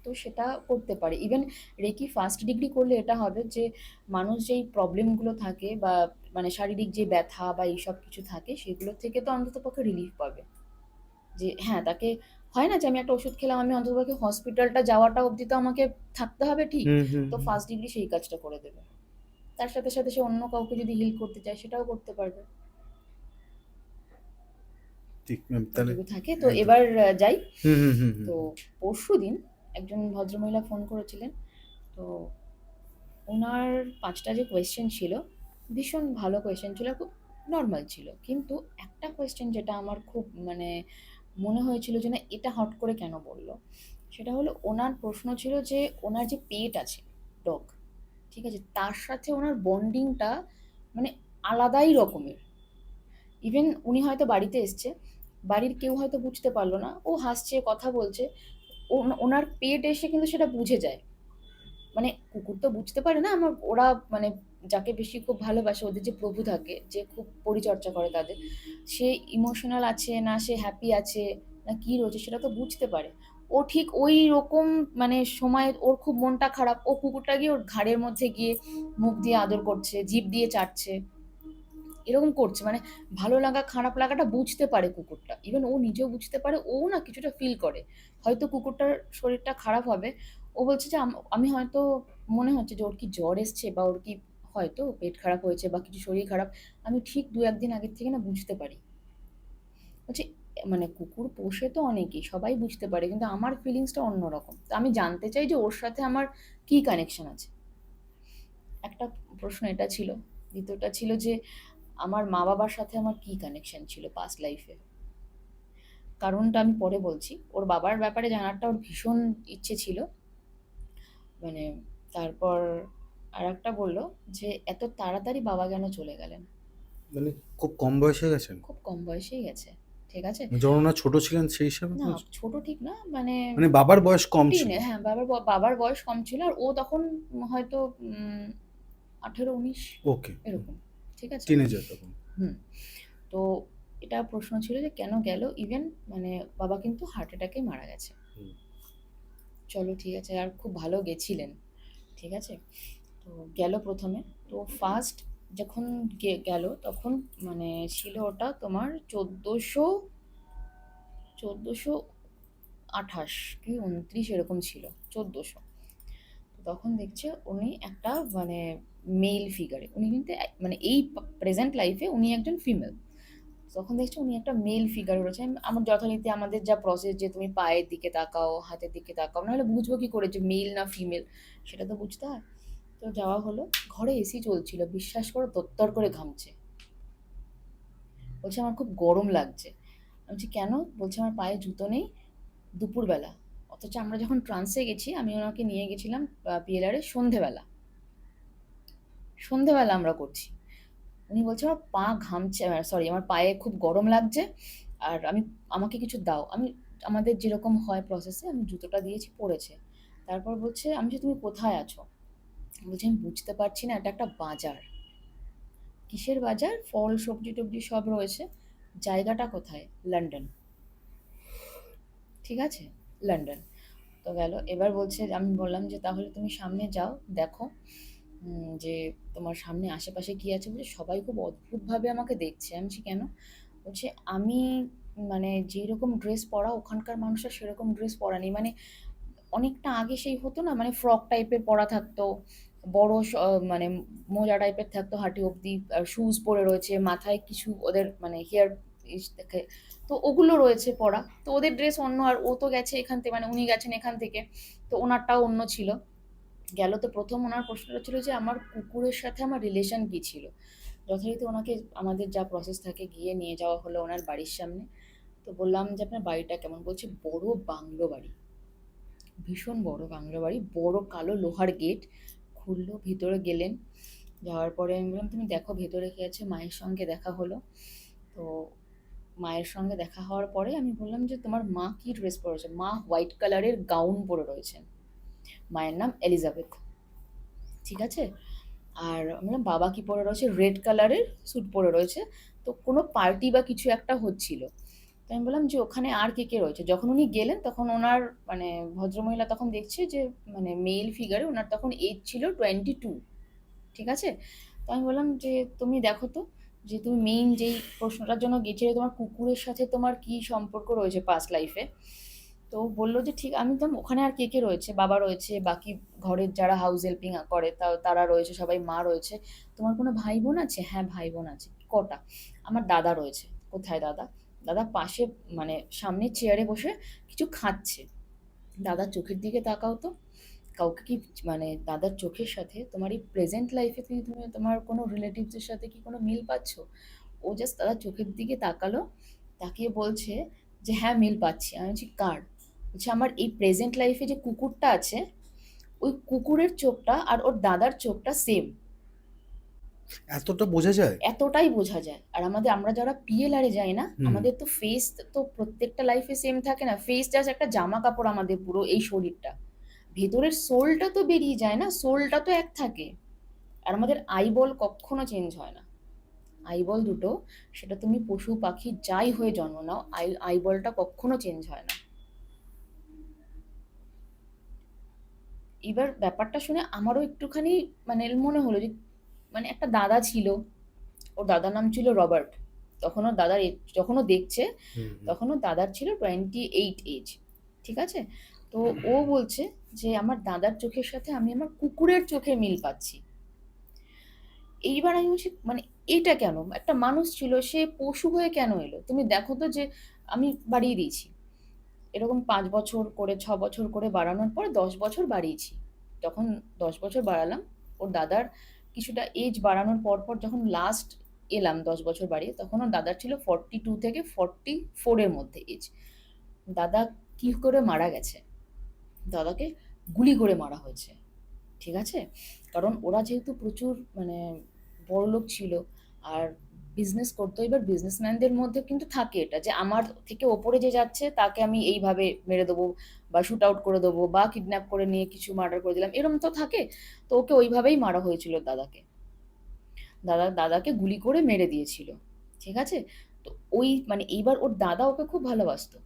তো সেটা করতে পারে। ইভেন রেকি ফার্স্ট ডিগ্রি করলে এটা হবে যে মানুষ যেই প্রবলেমগুলো থাকে, বা মানে শারীরিক যে ব্যথা বা এইসব কিছু থাকে, সেগুলো থেকে তো অন্ততপক্ষে রিলিফ পাবে। যে হ্যাঁ, তাকে হয় না যে আমি একটা ওষুধ খেলাম, আমি অন্ততপক্ষে হসপিটালটা যাওয়াটা অবধি তো আমাকে থাকতে হবে, ঠিক। তো ফার্স্ট ডিগ্রি সেই কাজটা করে দেবে। তার সাথে সাথে সে অন্য কাউকে যদি হিল করতে চায় সেটাও করতে পারবে, ঠিক ম্যাম, তাহলে এটুকু থাকে। তো একদম। এবার যাই। হুম হুম হুম তো হুম পরশুদিন একজন ভদ্রমহিলা ফোন করেছিলেন। তো ওনার 5টা যে কোয়েশ্চেন ছিল, ভীষণ ভালো কোয়েশ্চেন ছিল, খুব নর্মাল ছিল, কিন্তু একটা কোয়েশ্চেন যেটা আমার খুব মানে মনে হয়েছিল যে না, এটা হট করে কেন বললো, সেটা হলো ওনার প্রশ্ন ছিল যে ওনার যে পেট আছে, ডগ, ঠিক আছে, তার সাথে ওনার বন্ডিংটা মানে আলাদাই রকমের। ইভেন উনি হয়তো বাড়িতে এসছে, বাড়ির কেউ হয়তো বুঝতে পারলো না, ও হাসছে কথা বলছে, ওনার পেট এসে কিন্তু সেটা বুঝে যায়। মানে কুকুর তো বুঝতে পারে না আমার, ওরা মানে যাকে বেশি খুব ভালোবাসে, ওদের যে প্রভু থাকে যে খুব পরিচর্যা করে তাদের, সে ইমোশনাল আছে না, সে হ্যাপি আছে না, কি রয়েছে সেটা তো বুঝতে পারে। ও ঠিক ওই রকম মানে সময় ওর খুব মনটা খারাপ, ও কুকুরটা গিয়ে ওর ঘাড়ের মধ্যে গিয়ে মুখ দিয়ে আদর করছে, জিভ দিয়ে চাটছে, এরকম করছে, মানে ভালো লাগা খারাপ লাগাটা বুঝতে পারে কুকুরটা, ইভেন ও নিজেও বুঝতে পারে, ও না কিছুটা ফিল করে। হয়তো কুকুরটার শরীরটা খারাপ হবে, ও বলছে যে আমি হয়তো মনে হচ্ছে যে ওর কি জ্বর এসছে, বা ওর কি হয়তো পেট খারাপ হয়েছে বা কিছু শরীর খারাপ, আমি ঠিক 2-1 দিন আগের থেকে না বুঝতে পারি। বলছে মানে কুকুর পোষে তো অনেকেই, সবাই বুঝতে পারে, কিন্তু আমার ফিলিংসটা অন্যরকম, তো আমি জানতে চাই যে ওর সাথে আমার কি কানেকশন আছে। একটা প্রশ্ন এটা ছিল। দ্বিতীয়টা ছিল যে আমার মা বাবার সাথে আমার কি কানেকশন ছিল পাস্ট লাইফে। কারণটা আমি পরে বলছি। ওর বাবার ব্যাপারে জানারটা ওর ভীষণ ইচ্ছে ছিল। মানে তারপর আরেকটা বলল যে এত তাড়াতাড়ি বাবা কেন চলে গেলেন? মানে খুব কম বয়সে গেছেন? খুব কম বয়সেই গেছে। ঠিক আছে? যখন ওনার ছোট ছিলেন সেই হিসাবে না, বলছেন? ছোট ঠিক না, মানে মানে বাবার বয়স কম ছিল? হ্যাঁ, বাবার বয়স কম ছিল, আর ও তখন হয়তো 18-19 ওকে, এরকম। ঠিক আছে? টিনেজার তখন। হুম। তো এটা প্রশ্ন ছিল যে কেন গেল? ইভেন মানে বাবা কিন্তু হার্ট অ্যাটাকে মারা গেছে। হুম। চলো ঠিক আছে, আর খুব ভালো গেছিলেন। ঠিক আছে? তো গেল ১ম এ। তো ফার্স্ট যখন গেল তখন মানে ছিল ওটা তোমার ১৪০০ 28 কি 29 এরকম ছিল, 1400। তখন দেখছে উনি একটা মানে মেল ফিগারে, উনি কিন্তু মানে এই প্রেজেন্ট লাইফে উনি একজন ফিমেল। তখন দেখছি উনি একটা মেল ফিগার রয়েছে। আমার যথারীতি আমাদের যা প্রসেস যে তুমি পায়ের দিকে তাকাও, হাতের দিকে তাকাও, নাহলে বুঝবো কি করে যে মেল না ফিমেল, সেটা তো বুঝতে হয়। তো যাওয়া হলো, ঘরে এসি চলছিল, বিশ্বাস করো তত্তর করে ঘামছে। বলছে আমার খুব গরম লাগছে। আমি বলছি কেন? বলছে আমার পায়ে জুতো নেই, দুপুরবেলা। অথচ আমরা যখন ট্রান্সে গেছি, আমি ওনাকে নিয়ে গেছিলাম পিএলআর সন্ধেবেলা, সন্ধেবেলা আমরা করছি। উনি বলছে আমার পা ঘামছে, সরি আমার পায়ে খুব গরম লাগছে, আর আমাকে কিছু দাও। আমাদের যেরকম হয় প্রসেসে আমি জুতোটা দিয়েছি, পড়েছে। তারপর বলছে আমি যে তুমি কোথায় আছো? বলছে আমি বুঝতে পারছি না, এটা একটা বাজার। কিসের বাজার? ফল সবজি টবজি সব রয়েছে। জায়গাটা কোথায়? লন্ডন। ঠিক আছে, লন্ডন। তো গেল, এবার বলছে, আমি বললাম যে তাহলে তুমি সামনে যাও, দেখো যে তোমার সামনে আশেপাশে কি আছে। বলছে সবাই খুব অদ্ভুতভাবে আমাকে দেখছে। আমি বলছি কেন? বলছে আমি মানে যেরকম ড্রেস পরা ওখানকার মানুষরা সেরকম ড্রেস পরা নেই, মানে অনেকটা আগে সেই হতো না, মানে ফ্রক টাইপের পরা থাকতো, বড় মানে মোজা টাইপের থাকতো হাঁটু অব্দি, শুজ পরে রয়েছে, মাথায় কিছু ওদের মানে হেয়ার দেখে, তো ওগুলো রয়েছে পরা। তো ওদের ড্রেস অন্য, আর ও তো গেছে এখান থেকে, মানে উনি গেছেন এখান থেকে, তো ওনারটাও অন্য ছিল। গেল, তো প্রথম ওনার প্রশ্নটা ছিল যে আমার কুকুরের সাথে আমার রিলেশন কি ছিল। যথারীতি ওনাকে আমাদের যা প্রসেস থাকে গিয়ে নিয়ে যাওয়া হলো ওনার বাড়ির সামনে। তো বললাম যে আপনার বাড়িটা কেমন? বলছে বড় বাংলো বাড়ি, ভীষণ বড় বাংলো বাড়ি, বড় কালো লোহার গেট। খুললো, ভিতরে গেলেন। যাওয়ার পরে আমি বললাম তুমি দেখো ভেতরে কি আছে। মায়ের সঙ্গে দেখা হলো। তো মায়ের সঙ্গে দেখা হওয়ার পরে আমি বললাম যে তোমার মা কি ড্রেস পরেছে? মা হোয়াইট কালারের গাউন পরে রয়েছেন। মায়ের নাম এলিজাবেথ, ঠিক আছে। আর আমি বললাম বাবা কি পরে রয়েছে? রেড কালারের স্যুট পরে রয়েছে। তো কোনো পার্টি বা কিছু একটা হচ্ছিল। তো আমি বললাম যে ওখানে আর কে কে রয়েছে? যখন উনি গেলেন তখন ওনার মানে ভদ্রমহিলা তখন দেখছে যে মানে মেল ফিগারে ওনার তখন এজ ছিল 22, ঠিক আছে। তো আমি বললাম যে তুমি দেখো তো, যে তুমি মেইন যেই প্রশ্নটার জন্য গেছিলে, তোমার কুকুরের সাথে তোমার কি সম্পর্ক রয়েছে পাস্ট লাইফে। তো বললো যে ঠিক। আমি তো ওখানে আর কে কে রয়েছে? বাবা রয়েছে, বাকি ঘরের যারা হাউস হেল্পিং করে তারা রয়েছে সবাই, মা রয়েছে। তোমার কোনো ভাই বোন আছে? হ্যাঁ ভাই বোন আছে। কটা? আমার দাদা রয়েছে। কোথায় দাদা? দাদা পাশে, মানে সামনে চেয়ারে বসে কিছু খাচ্ছে। দাদার চোখের দিকে তাকাও তো। কাউকে কি মানে দাদার চোখের সাথে তোমার এই প্রেজেন্ট লাইফে তুমি তুমি তোমার কোনো রিলেটিভসের সাথে কি কোনো মিল পাচ্ছ? ও জাস্ট দাদার চোখের দিকে তাকালো, তাকিয়ে বলছে যে হ্যাঁ মিল পাচ্ছি। আমি বলছি কার? বলছে আমার এই প্রেজেন্ট লাইফে যে কুকুরটা আছে, ওই কুকুরের চোখটা আর ওর দাদার চোখটা সেম। এতটা বোঝা যায়? এতটাই বোঝা যায়। আর আমরা যারা পিএলআরে যাই না, হুম। আমাদের তো ফেস তো প্রত্যেকটা লাইফে সেম থাকে না। ফেস জাস্ট একটা জামা কাপড় আমাদের, পুরো এই শরীরটা। ভেতরের সোলটা তো বেরিয়ে যায় না, সোলটা তো এক থাকে। আর আমাদের আইবল কখনো চেঞ্জ হয় না। আইবল দুটো, সেটা তুমি পশু পাখি যাই হয়ে জন্ম নাও, আইবলটা কখনো চেঞ্জ হয় না। এবার ব্যাপারটা শুনে আমারও একটুখানি মানে মনে হলো যে মানে একটা দাদা ছিল, ওর দাদার নাম ছিল রবার্ট। তখন ওর দাদার যখন ও দেখছে, হুম, হুম। তখন ওর দাদার ছিল 28 এজ, ঠিক আছে। তো ও বলছে যে আমার দাদার চোখের সাথে আমি আমার কুকুরের চোখে মিল পাচ্ছি। এইবার আমি বলছি মানে এটা কেন? একটা মানুষ ছিল, সে পশু হয়ে কেন এলো? তুমি দেখো তো যে আমি বাড়িয়ে দিয়েছি এরকম 5 বছর করে, 6 বছর করে বাড়ানোর পর 10 বছর বাড়িয়েছি। যখন 10 বছর বাড়ালাম, ওর দাদার কিছুটা এজ বাড়ানোর পর পর যখন লাস্ট এলাম 10 বছর বাড়িয়ে, তখন ওর দাদার ছিল 42 থেকে 44-এর মধ্যে এজ। দাদা কি করে মারা গেছে? দাদাকে গুলি করে মারা হয়েছে, ঠিক আছে। কারণ ওরা যেহেতু প্রচুর মানে বড়লোক ছিল আর বিজনেস করতো, এবার বিজনেসম্যানদের মধ্যে কিন্তু থাকে এটা যে আমার থেকে ওপরে যে যাচ্ছে তাকে আমি এইভাবে মেরে দেবো, বা শুট আউট করে দেবো, বা কিডন্যাপ করে নিয়ে কিছু মার্ডার করে দিলাম, এরকম তো থাকে। তো ওকে ওইভাবেই মারা হয়েছিল দাদাকে। দাদাকে গুলি করে মেরে দিয়েছিল, ঠিক আছে। তো ওই মানে এইবার ওর দাদা ওকে খুব ভালোবাসতো।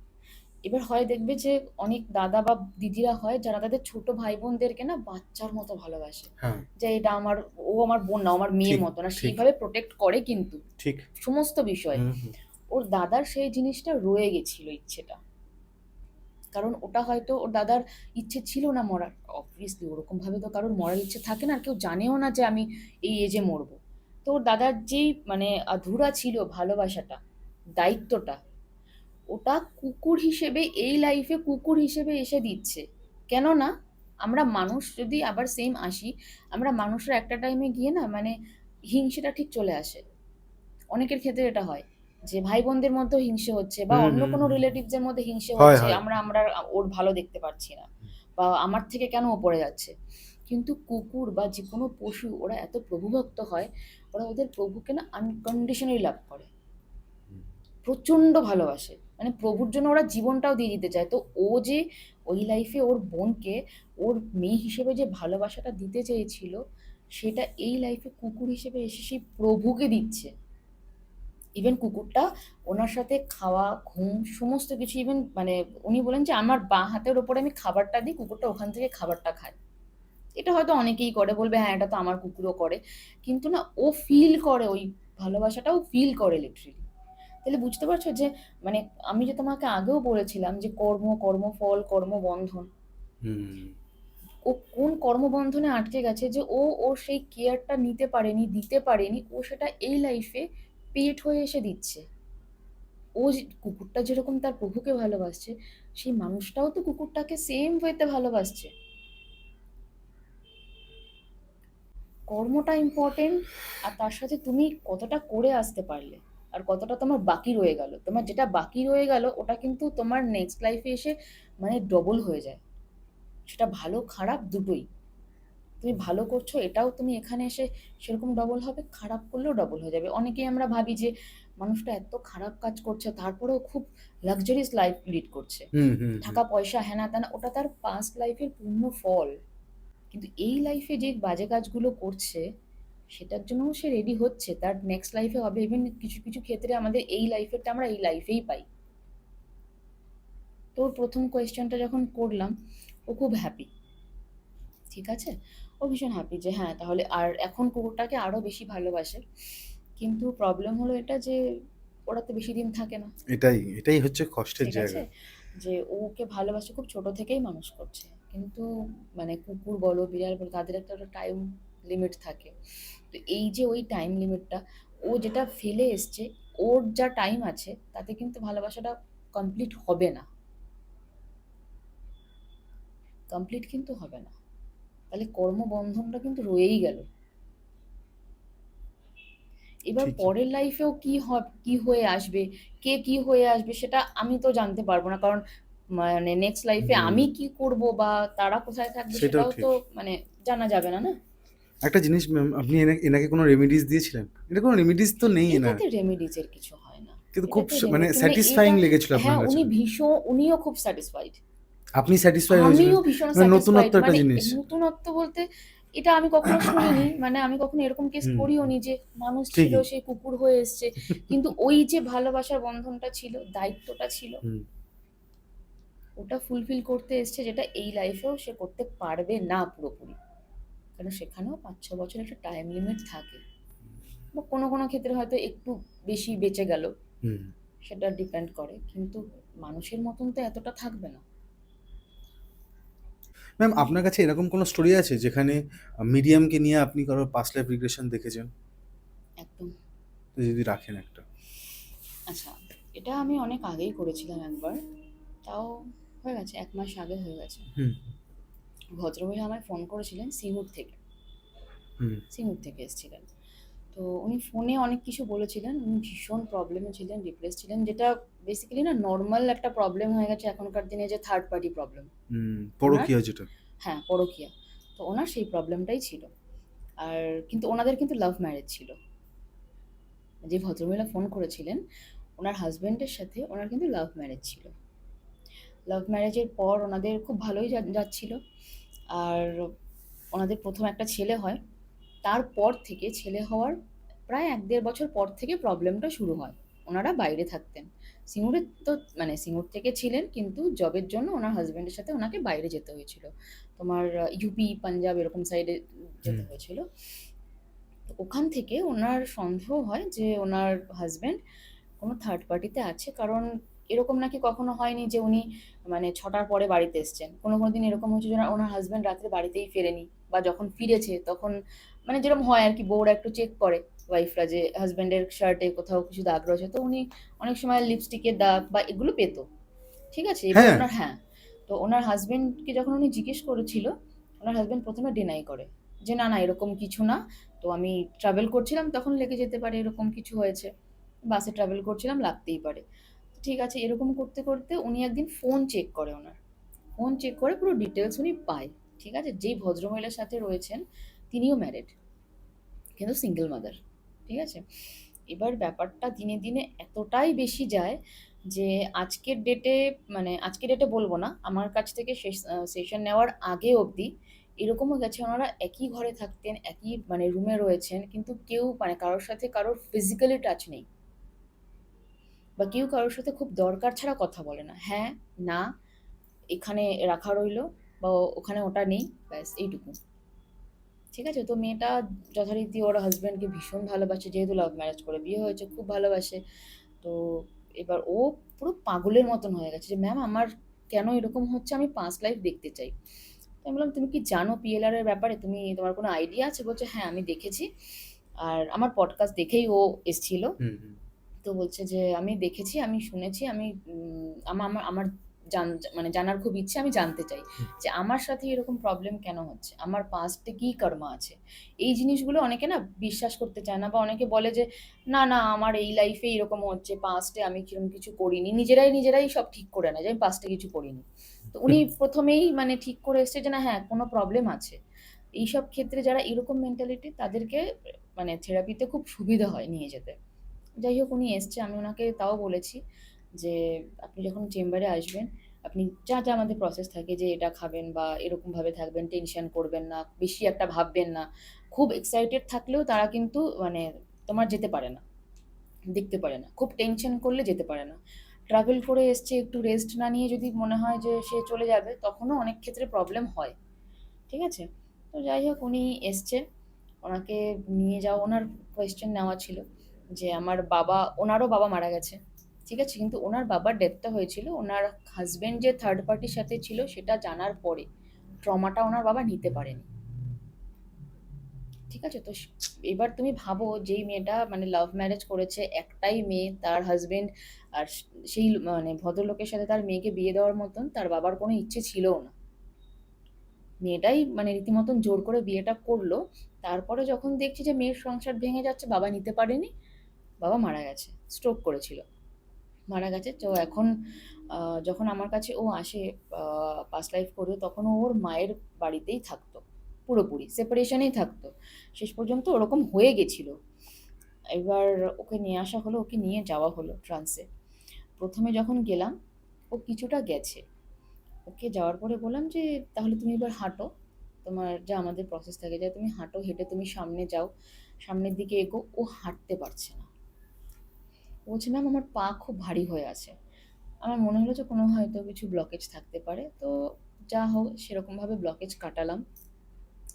এবার হয় দেখবে যে অনেক দাদা বা দিদিরা হয় যারা তাদের ছোট ভাই বোনদেরকে না বাচ্চার মতো ভালোবাসে, হ্যাঁ। যে এটা আমার, ও আমার বোন না, ও আমার মেয়ের ঠিক, মতো না, ঠিক, সেইভাবে প্রোটেক্ট করে কিন্তু ঠিক। সমস্ত বিষয়ে। হুম, হুম। ওর দাদার সেই জিনিসটা রয়ে গেছিল, ইচ্ছেটা। কারণ ওটা হয়তো ওর দাদার ইচ্ছে ছিল না মরার, অবভিয়াসলি ওরকম ভাবে তো কারোর মরার ইচ্ছে থাকে না, আর কেউ জানেও না যে আমি এই এজে মরবো। তো ওর দাদার যেই মানে আধুরা ছিল ভালোবাসাটা, দায়িত্বটা, ওটা কুকুর হিসেবে এই লাইফে কুকুর হিসেবে এসে দিচ্ছে। কেননা আমরা মানুষ যদি আবার সেম আসি, আমরা মানুষরা একটা টাইমে গিয়ে না মানে হিংসেটা ঠিক চলে আসে। অনেকের ক্ষেত্রে এটা হয় যে ভাই বোনদের মধ্যেও হিংসে হচ্ছে, বা হুম, অন্য হুম, কোনো হুম। রিলেটিভস এর মধ্যে হিংসে হয়, হচ্ছে, হয়। আমরা আমরা ওর ভালো দেখতে পারছি না, বা আমার থেকে কেন ও পড়ে যাচ্ছে। কিন্তু কুকুর বা যে কোনো পশু ওরা এত প্রভুভক্ত হয়, ওরা ওদের প্রভুকে না আনকন্ডিশনালি লাভ করে, প্রচন্ড ভালোবাসে, মানে প্রভুর জন্য ওরা জীবনটাও দিয়ে দিতে চায়। তো ও যে ওই লাইফে ওর বোনকে ওর মেয়ে হিসেবে যে ভালোবাসাটা দিতে চেয়েছিল, সেটা এই লাইফে কুকুর হিসেবে এসে সেই প্রভুকে দিচ্ছে। ইভেন কুকুরটা ওনার সাথে খাওয়া ঘুম সমস্ত কিছু, ইভেন মানে উনি বলেন যে আমার বাঁ হাতের ওপরে আমি খাবারটা দিই, কুকুরটা ওখান থেকে খাবারটা খায়। এটা হয়তো অনেকেই করে, বলবে হ্যাঁ এটা তো আমার কুকুরও করে, কিন্তু না, ও ফিল করে ওই ভালোবাসাটাও ফিল করে লিটারেলি। তাহলে বুঝতে পারছো যে মানে আমি যে তোমাকে আগেও বলেছিলাম যে কর্ম, কর্মফল, কর্মবন্ধন, হুম। ও কোন কর্মবন্ধনে আটকে গেছে যে ও ওর সেই কেয়ারটা নিতে পারেনি, দিতে পারেনি, ও সেটা এই লাইফে পেট হয়ে এসে দিচ্ছে। কুকুরটা যেরকম তার প্রভুকে ভালোবাসছে, সেই মানুষটাও তো কুকুরটাকে সেম ওয়েতে ভালোবাসছে। কর্মটা ইম্পর্টেন্ট, আর তার সাথে তুমি কতটা করে আসতে পারলে, আর কতটা তোমার বাকি রয়ে গেল। তোমার যেটা বাকি রয়ে গেল ওটা কিন্তু তোমার নেক্সট লাইফে এসে মানে ডবল হয়ে যায়। সেটা ভালো খারাপ দুটোই। তুমি ভালো করছো এটাও তুমি এখানে এসে সেরকম ডবল হবে, খারাপ করলেও ডবল হয়ে যাবে। অনেকেই আমরা ভাবি যে মানুষটা এত খারাপ কাজ করছে তারপরেও খুব লাক্সারিয়াস লাইফ লিড করছে, হুম, হুম, হুম। টাকা পয়সা হেনা তেনা, ওটা তার পাস্ট লাইফের পূর্ণ ফল। কিন্তু এই লাইফে যে বাজে কাজগুলো করছে সেটার জন্য সে রেডি হচ্ছে, তার নেক্সট লাইফে হবে। ইভেন কিছু কিছু ক্ষেত্রে আমাদের এই লাইফেরটা আমরা এই লাইফেই পাই। তোর প্রথম কোয়েশ্চেনটা যখন করলাম, ও খুব হ্যাপি, ঠিক আছে, ও ভীষণ হ্যাপি যে হ্যাঁ তাহলে আর এখন কুকুরটাকে আরো বেশি ভালোবাসে। কিন্তু প্রবলেম হলো এটা যে ওরা তো বেশি দিন থাকে না, এটাই হচ্ছে কষ্টের ঠিক আছে, জায়গা। যে ওকে ভালোবাসে, খুব ছোট থেকেই মানুষ করছে, কিন্তু মানে কুকুর বলো বিড়াল বলো তাদের একটা টাইম লিমিট থাকে। তো এই যে ওই টাইম লিমিটটা ও যেটা ফেলে এসছে, ওর যা টাইম আছে তাতে কিন্তু ভালোবাসাটা কমপ্লিট হবে না, কমপ্লিট কিন্তু হবে না। তাহলে কর্মবন্ধনটা কিন্তু রয়েই গেল। এবার ঠিকই। পরের লাইফেও কি হয়ে আসবে, কে কি হয়ে আসবে সেটা আমি তো জানতে পারবো না, কারণ মানে নেক্সট লাইফে হুম, আমি কি করব বা তারা কোথায় থাকবে সেটাও সেটাও ঠিক। তো মানে জানা যাবে না, না। একটা জিনিস ম্যাম, আপনি এনাকে কোনো রেমেডিস দিয়েছিলেন? এটা কোনো রেমেডিস তো নেই এনার। এটাতে রেমেডিজের কিছু হয় না, কিন্তু খুব এটাতে মানে রেমেডি মানে স্যাটিসফাইং এটা, লেগেছিল আপনার হ্যাঁ কাছে। উনিও খুব স্যাটিসফাইড, আপনি স্যাটিসফাই হয়েছিলেন। আমিও ভীষণ মানে স্যাটিসফাইড। নতুনত্ব একটা মানে জিনিস। নতুনত্ব বলতে এটা আমি কখনো শুনিনি, মানে আমি কখনো এরকম কেস হুম, পড়িও হুম। নি যে মানুষ ছিল ঠিকই। সে কুকুর হয়ে এসছে, কিন্তু ওই যে ভালোবাসার বন্ধনটা ছিল, দায়িত্বটা ছিল, হুম। ওটা ফুলফিল করতে এসছে, যেটা এই লাইফেও সে করতে পারবে না পুরোপুরি। কারণ সেখানেও 5-6 বছর একটা টাইম লিমিট থাকে, বা কোনো কোনো ক্ষেত্রে হয়তো একটু বেশি বেঁচে গেল, হুম। সেটা ডিপেন্ড করে, কিন্তু মানুষের মতন তো এতটা থাকবে না। ম্যাম, আপনার কাছে এরকম কোনো স্টোরি আছে যেখানে মিডিয়ামকে নিয়ে আপনি কারোর পাস্ট লাইফ রিগ্রেশন দেখেছেন? একদম। যদি রাখেন একটা। আচ্ছা, এটা আমি অনেক আগেই করেছিলাম একবার, তাও হয়ে গেছে 1 মাস আগে হয়ে গেছে। হুম, ভদ্রমহিলা আমায় ফোন করেছিলেন সিঙ্গুর থেকে, হুম, সিঙ্গুর থেকে এসেছিলেন। তো উনি ফোনে অনেক কিছু বলেছিলেন, উনি ভীষণ প্রবলেমে ছিলেন, ডিপ্রেস ছিলেন, যেটা বেসিক্যালি না নর্মাল একটা প্রবলেম হয়ে গেছে এখনকার দিনে, যে থার্ড পার্টি প্রবলেম। হুম। ওনার, পরকীয়া যেটা। হ্যাঁ পরকীয়া, তো ওনার সেই প্রবলেমটাই ছিল। আর কিন্তু ওনাদের কিন্তু লাভ ম্যারেজ ছিল। যে ভদ্রমহিলা ফোন করেছিলেন, ওনার হাজবেন্ডের সাথে ওনার কিন্তু লাভ ম্যারেজ ছিল। লাভ ম্যারেজের পর ওনাদের খুব ভালোই যাচ্ছিল। আর ওনাদের প্রথম একটা ছেলে হয়, তারপর থেকে ছেলে হওয়ার প্রায় 1-1.5 বছর পর থেকে প্রবলেমটা শুরু হয়। ওনারা বাইরে থাকতেন সিঙ্গুরে, তো মানে সিঙ্গুর থেকে ছিলেন, কিন্তু জবের জন্য ওনার হাজবেন্ডের সাথে ওনাকে বাইরে যেতে হয়েছিল, তোমার ইউপি পাঞ্জাব এরকম সাইডে হুম, যেতে হয়েছিল। তো ওখান থেকে ওনার সন্দেহ হয় যে ওনার হাজবেন্ড কোনো থার্ড পার্টিতে আছে, কারণ এরকম নাকি কখনো হয়নি যে উনি মানে 6টার পরে বাড়িতে এসছেন। কোনো দিন এরকম হয়েছে যে ওনার হাজবেন্ড রাত্রে বাড়িতেই ফেরেনি, বা যখন ফিরেছে তখন মানে যেরকম হয় আর কি, বউরা একটু চেক করে ওয়াইফরা যে হাজবেন্ডের শার্টে কোথাও কিছু দাগ রয়েছে, তো উনি অনেক সময় লিপস্টিকের দাগ বা এগুলো পেতো। ঠিক আছে? এবার হ্যাঁ। ওনার, হ্যাঁ, তো ওনার হাসব্যান্ডকে যখন উনি জিজ্ঞেস করেছিল, ওনার হাসব্যান্ড ১ম এ ডিনাই করে যে, "না, না এরকম কিছু না। তো আমি ট্রাভেল করছিলাম তখন লেগে যেতে পারে, এরকম কিছু হয়েছে। বাসে ট্রাভেল করছিলাম, লাগতেই পারে।" ঠিক আছে, এরকম করতে, করতে উনি একদিন ফোন চেক করে ওনার। ফোন চেক করে পুরো ডিটেইলস উনি পায়। ঠিক আছে? যেই ভদ্রমহিলার সাথে রয়েছেন তিনিও ম্যারিড, কিন্তু সিঙ্গল মাদার। ঠিক আছে? এবার ব্যাপারটা দিনে, দিনে এতটাই বেশি যায় যে আজকের ডেটে, মানে আজকের ডেটে বলব না, আমার কাছ থেকে সেশন নেওয়ার আগে অবধি এরকমও গেছে ওনারা একই ঘরে থাকতেন, একই মানে রুমে রয়েছেন, কিন্তু কেউ মানে কারোর সাথে কারোর ফিজিক্যালি টাচ নেই। বা কেউ কারোর সাথে খুব দরকার ছাড়া কথা বলে না। হ্যাঁ, না, এখানে রাখা রইলো বা ওখানে ওটা নেই, ব্যাস এইটুকু। ঠিক আছে? তো মেয়েটা যথারীতি ওর হাসব্যান্ডকে ভীষণ ভালোবাসে, যেহেতু লাভ ম্যারেজ করে বিয়ে হয়েছে, খুব ভালোবাসে। তো এবার ও পুরো পাগলের মতন হয়ে গেছে যে, "ম্যাম আমার কেন এরকম হচ্ছে? আমি পাস্ট লাইফ দেখতে চাই।" তো আমি বললাম, "তুমি কি জানো পিএলআর এর ব্যাপারে? তোমার কোনো আইডিয়া আছে?" বলছে, "হ্যাঁ, আমি দেখেছি। আর আমার পডকাস্ট দেখেই ও এসছিল।" হুম, হুম। তো বলছে যে, "আমি দেখেছি, আমি শুনেছি, আমি আমার আমার মানে জানার খুব ইচ্ছে, আমি জানতে চাই হুম। যে আমার সাথে এরকম প্রবলেম কেন হচ্ছে? আমার পাস্টে কি কর্মা আছে?" এই জিনিসগুলো অনেকে না বিশ্বাস করতে চায় না, বা অনেকে বলে যে, "না, না আমার এই লাইফে এরকম হচ্ছে, পাস্টে আমি কিরকম কিছু করিনি।" নিজেরাই সব ঠিক করে নেয় যে আমি পাস্টে কিছু করিনি। তো উনি ১ম এই মানে ঠিক করে এসছে যে না, হ্যাঁ, কোনো প্রবলেম আছে। এইসব ক্ষেত্রে যারা এরকম মেন্টালিটি তাদেরকে মানে থেরাপিতে খুব সুবিধা হয় নিয়ে যেতে। যাই হোক, উনি এসছে। আমি ওনাকে তাও বলেছি যে, "আপনি যখন চেম্বারে আসবেন, আপনি যা আমাদের প্রসেস থাকে যে এটা খাবেন বা এরকমভাবে থাকবেন, টেনশন করবেন না, বেশি একটা ভাববেন না।" খুব এক্সাইটেড থাকলেও তারা কিন্তু মানে তোমার যেতে পারে না, দেখতে পারে না। খুব টেনশন করলে যেতে পারে না। ট্রাভেল করে এসছে, একটু রেস্ট না নিয়ে যদি মনে হয় যে সে চলে যাবে, তখনও অনেক ক্ষেত্রে প্রবলেম হয়। ঠিক আছে? তো যাই হোক, উনি এসছে। ওনাকে নিয়ে যাওয়া, ওনার কোয়েশ্চেন নেওয়া ছিল যে ওনারও বাবা মারা গেছে। ঠিক আছে? কিন্তু ওনার বাবার ডেথটা হয়েছিল ওনার হাসব্যান্ড যে থার্ড পার্টির সাথে ছিল সেটা জানার পরে। ট্রমাটা ওনার বাবা নিতে পারেনি। ঠিক আছে? তো এবার তুমি ভাবো, যেই মেয়েটা মানে লাভ ম্যারেজ করেছে, একটাই মেয়ে, তার হাসব্যান্ড আর সেই মানে ভদ্রলোকের সাথে তার মেয়েকে বিয়ে দেওয়ার মতন তার বাবার কোনো ইচ্ছে ছিলও না। মেয়েটাই মানে রীতিমতন জোর করে বিয়েটা করলো। তারপরে যখন দেখছি যে মেয়ের সংসার ভেঙে যাচ্ছে, বাবা নিতে পারেনি, বাবা মারা গেছে, স্ট্রোক করেছিল, মারা গেছে। তো এখন যখন আমার কাছে ও আসে পাস্ট লাইফ করে, তখন ও ওর মায়ের বাড়িতেই থাকতো, পুরোপুরি সেপারেশনেই থাকতো, শেষ পর্যন্ত ওরকম হয়ে গেছিল। এবার ওকে নিয়ে আসা হলো, ওকে নিয়ে যাওয়া হলো ট্রান্সে। প্রথমে যখন গেলাম, ও কিছুটা গেছে। ওকে যাওয়ার পরে বললাম যে, "তাহলে তুমি এবার হাঁটো। তোমার যা আমাদের প্রসেস থাকে, যে তুমি হাঁটো, হেঁটে তুমি সামনে যাও, সামনের দিকে এগো।" ও হাঁটতে পারছে না। ও বলছে, "ম্যাম আমার পা খুব ভারী হয়ে আছে।" আমার মনে হলো যে কোনো হয়তো কিছু ব্লকেজ থাকতে পারে। তো যা হোক সেরকমভাবে ব্লকেজ কাটালাম।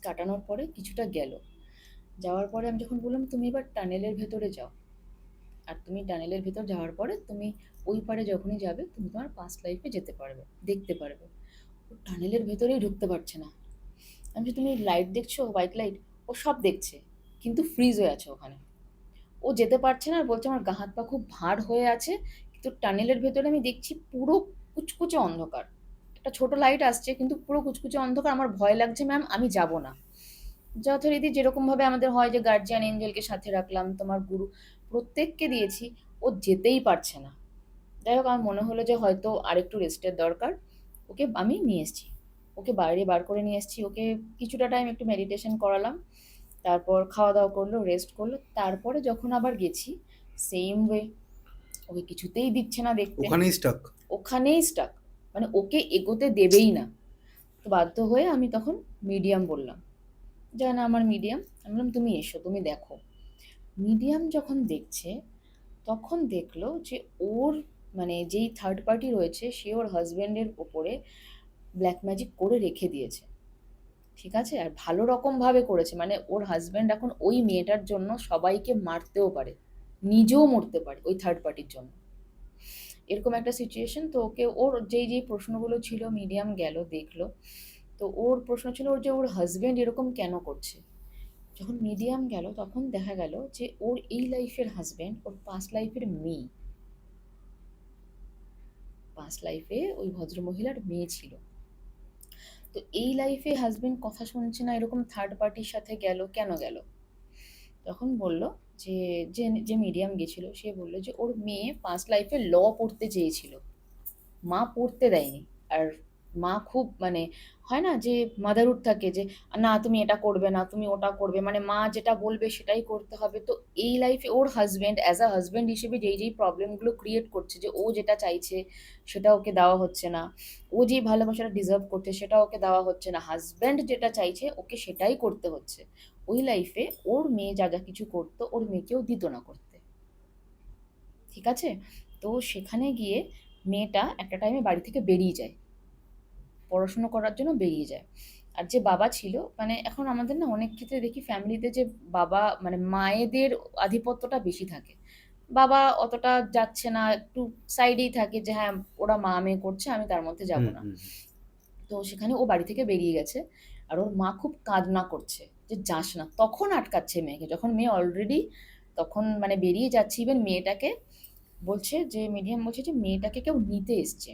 কাটানোর পরে কিছুটা গেল। যাওয়ার পরে আমি যখন বললাম, "তুমি এবার টানেলের ভেতরে যাও। আর তুমি টানেলের ভেতর যাওয়ার পরে তুমি ওই পারে যখনই যাবে, তুমি তোমার পাস্ট লাইফে যেতে পারবে, দেখতে পারবে।" ও টানেলের ভেতরেই ঢুকতে পারছে না। আমি বলছি, "তুমি লাইট দেখছো, হোয়াইট লাইট?" ও সব দেখছে, কিন্তু ফ্রিজ হয়ে আছে ওখানে। ও যেতে পারছে না, আর বলছে, "আমার গা হাত পা খুব ভার হয়ে আছে।" কিন্তু টানেলের ভেতরে আমি দেখছি পুরো কুচকুচে অন্ধকার। একটা ছোট লাইট আসছে, কিন্তু পুরো কুচকুচে অন্ধকার। আমার ভয় লাগছে, ম্যাম আমি যাব না। যথারীতি যেরকমভাবে আমাদের হয় যে গার্জিয়ান এঞ্জেলকে সাথে রাখলাম, তোমার গুরু, প্রত্যেককে দিয়েছি। ও যেতেই পারছে না। যাই হোক, আমার মনে হলো যে হয়তো আরেকটু রেস্টের দরকার। ওকে আমি নিয়ে এসেছি। ওকে বাইরে বার করে নিয়ে এসেছি। ওকে কিছুটা টাইম একটু মেডিটেশন করালাম। তারপর খাওয়া-দাওয়া করলো, রেস্ট করলো। তারপরে যখন আবার গেছি, সেইম ওয়ে, ওকে কিছুতেই দিচ্ছে না দেখতে। ওখানেই স্টাক। ওখানেই স্টাক। মানে ওকে এগোতে দেবেই না। তো বাধ্য হয়ে আমি তখন মিডিয়াম বললাম। "যা না আমার মিডিয়াম।" আমি বললাম, "তুমি এসো, তুমি দেখো।" মিডিয়াম যখন দেখছে, তখন দেখলো যে ওর মানে যেই থার্ড পার্টি রয়েছে সে ওর হাসব্যান্ডের ওপরে ব্ল্যাক ম্যাজিক করে রেখে দিয়েছে। ঠিক আছে? আর ভালো রকমভাবে করেছে। মানে ওর হাসব্যান্ড এখন ওই মেয়েটার জন্য সবাইকে মারতেও পারে। নিজেও মরতে পারে ওই থার্ড পার্টির জন্য। এরকম একটা সিচুয়েশন। তো ওকে ওর যেই প্রশ্নগুলো ছিল মিডিয়াম গেল দেখলো। তো ওর প্রশ্ন ছিল ওর যে ওর হাজবেন্ড এরকম কেন করছে। যখন মিডিয়াম গেল তখন দেখা গেল যে ওর এই লাইফের হাজবেন্ড ওর পাস্ট লাইফের মেয়ে, পাস্ট লাইফে ওই ভদ্রমহিলার মেয়ে ছিল। তো এই লাইফে হাজবেন্ড কথা শুনছে না, এরকম থার্ড পার্টির সাথে গেল, কেন গেল? তখন বলল যে যে যে মিডিয়াম গেছিল সে বলল যে ওর মেয়ে পাস্ট লাইফে ল পড়তে চেয়েছিল, মা পড়তে দেয়নি। আর মা খুব মানে হয় না যে মাদারহুড থাকে যে না তুমি এটা করবে না, তুমি ওটা করবে, মানে মা যেটা বলবে সেটাই করতে হবে। তো এই লাইফে ওর হাজবেন্ড অ্যাজ আ হাজবেন্ড হিসেবে যেই প্রবলেমগুলো ক্রিয়েট করছে, যে ও যেটা চাইছে সেটা ওকে দেওয়া হচ্ছে না, ও যেই ভালোবাসাটা ডিজার্ভ করছে সেটা ওকে দেওয়া হচ্ছে না, হাজবেন্ড যেটা চাইছে ওকে সেটাই করতে হচ্ছে। ওই লাইফে ওর মেয়ে যা যা কিছু করতো ওর মেয়েকেও দিত না করতে, ঠিক আছে? তো সেখানে গিয়ে মেয়েটা একটা টাইমে বাড়ি থেকে বেরিয়ে যায়, পড়াশুনো করার জন্য বেরিয়ে যায়। আর যে বাবা ছিল, মানে এখন আমাদের না অনেক ক্ষেত্রে দেখি ফ্যামিলিতে যে বাবা মানে মায়েদের আধিপত্যটা বেশি থাকে, বাবা অতটা যাচ্ছে না, একটু সাইডেই থাকে যে হ্যাঁ ওরা মা মেয়ে করছে আমি তার মধ্যে যাব হুম, না। হুম, তো সেখানে ও বাড়ি থেকে বেরিয়ে গেছে, আর ওর মা খুব কাঁদনা করছে যে যাস না, তখন আটকাচ্ছে মেয়েকে, যখন মেয়ে অলরেডি তখন মানে বেরিয়ে যাচ্ছে। ইভেন মেয়েটাকে বলছে, যে মিডিয়াম বলছে যে মেয়েটাকে কেউ নিতে এসছে,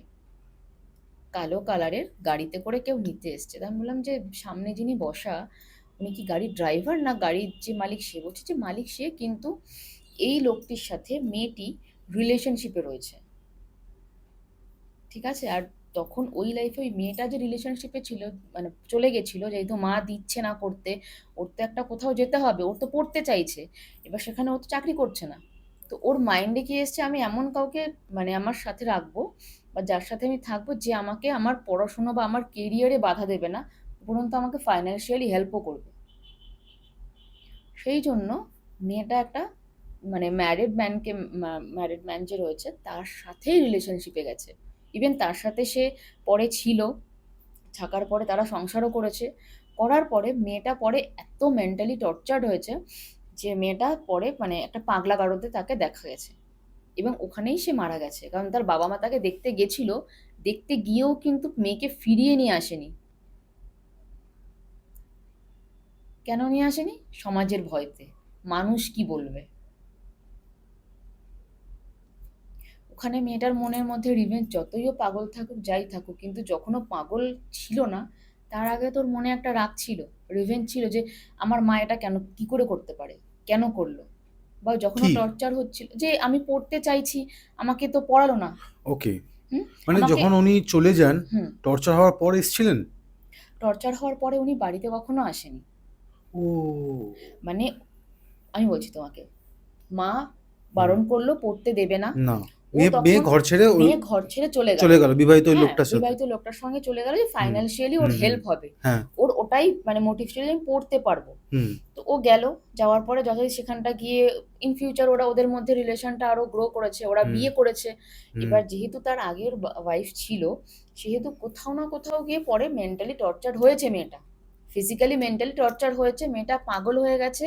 কালো কালারের গাড়িতে করে কেউ নিতে এসছে। তা আমি বললাম যে সামনে যিনি বসা উনি কি গাড়ির ড্রাইভার না গাড়ির যে মালিক? সে বলছে যে মালিক সে, কিন্তু এই লোকটির সাথে মেয়েটি রিলেশনশিপে রয়েছে, ঠিক আছে? আর তখন ওই লাইফে ওই মেয়েটা যে রিলেশনশিপে ছিল, মানে চলে গেছিল যেহেতু মা দিচ্ছে না করতে, ওর তো একটা কোথাও যেতে হবে, ওর তো পড়তে চাইছে, এবার সেখানে ও তো চাকরি করছে না। তো ওর মাইন্ডে কি এসছে আমি এমন কাউকে মানে আমার সাথে রাখবো বা যার সাথে আমি থাকবো যে আমাকে আমার পড়াশোনা বা আমার কেরিয়ারে বাধা দেবে না, উপরন্তু আমাকে ফাইন্যান্সিয়ালি হেল্পও করবে। সেই জন্য মেয়েটা একটা মানে ম্যারিড ম্যান যে রয়েছে তার সাথেই রিলেশনশিপে গেছে। ইভেন তার সাথে সে পরে ছিল, থাকার পরে তারা সংসারও করেছে। করার পরে মেয়েটা পরে এত মেন্টালি টর্চার্ড হয়েছে যে মেয়েটা পরে মানে একটা পাগলা গারদে তাকে দেখা গেছে, এবং ওখানেই সে মারা গেছে। কারণ তার বাবা মা তাকে দেখতে গেছিল, দেখতে গিয়েও কিন্তু মেয়েকে ফিরিয়ে নিয়ে আসেনি। কেন নিয়ে আসেনি? সমাজের ভয়তে, মানুষ কি বলবে। ওখানে মেয়েটার মনের মধ্যে রিভেঞ্জ, যতইও পাগল থাকুক যাই থাকুক, কিন্তু যখনও পাগল ছিল না তার আগে তোর মনে একটা রাগ ছিল, রিভেঞ্জ ছিল যে আমার মা এটা কেন কি করে করতে পারে, কেন করলো। বা যখন ও কি? টর্চার হচ্ছিল যে আমি পড়তে চাইছি, আমাকে তো পড়ালো না। ওকে। হুম। মানে আমাকে যখন উনি চলে যান, হুম। টর্চার হওয়ার পর এসেছিলেন? টর্চার হওয়ার পরে উনি বাড়িতে কখনো আসেনি। ও! মানে আমি বলছি তোমাকে, মা হুম। বারণ করলো, পড়তে দেবে না। না। ও মেয়ে মেয়ে তখন ঘর ছেড়ে মেয়ে ঘর ছেড়ে চলে গেল। চলে গেল বিবাহিত ওই হ্যাঁ, লোকটার সাথে। বিবাহিত লোকটার সঙ্গে চলে গেল যে হুম, ফাইন্যান্সিয়ালি ওর হুম, হুম। হেল্প হবে। হ্যাঁ, ওর ওটাই মানে মোটিভ ছিল যে আমি পড়তে পারবো। হুম, তো ও গেল, যাওয়ার পরে যতই সেখানটা গিয়ে ইন ফিউচার ওরা ওদের মধ্যে রিলেশনটা আরো গ্রো করেছে, ওরা হুম, বিয়ে করেছে। হুম, এবার যেহেতু তার আগের ওয়াইফ ছিল, সেহেতু কোথাও না কোথাও গিয়ে পরে মেন্টালি টর্চার হয়েছে মেয়েটা, ফিজিক্যালি মেন্টালি টর্চার হয়েছে, মেয়েটা পাগল হয়ে গেছে।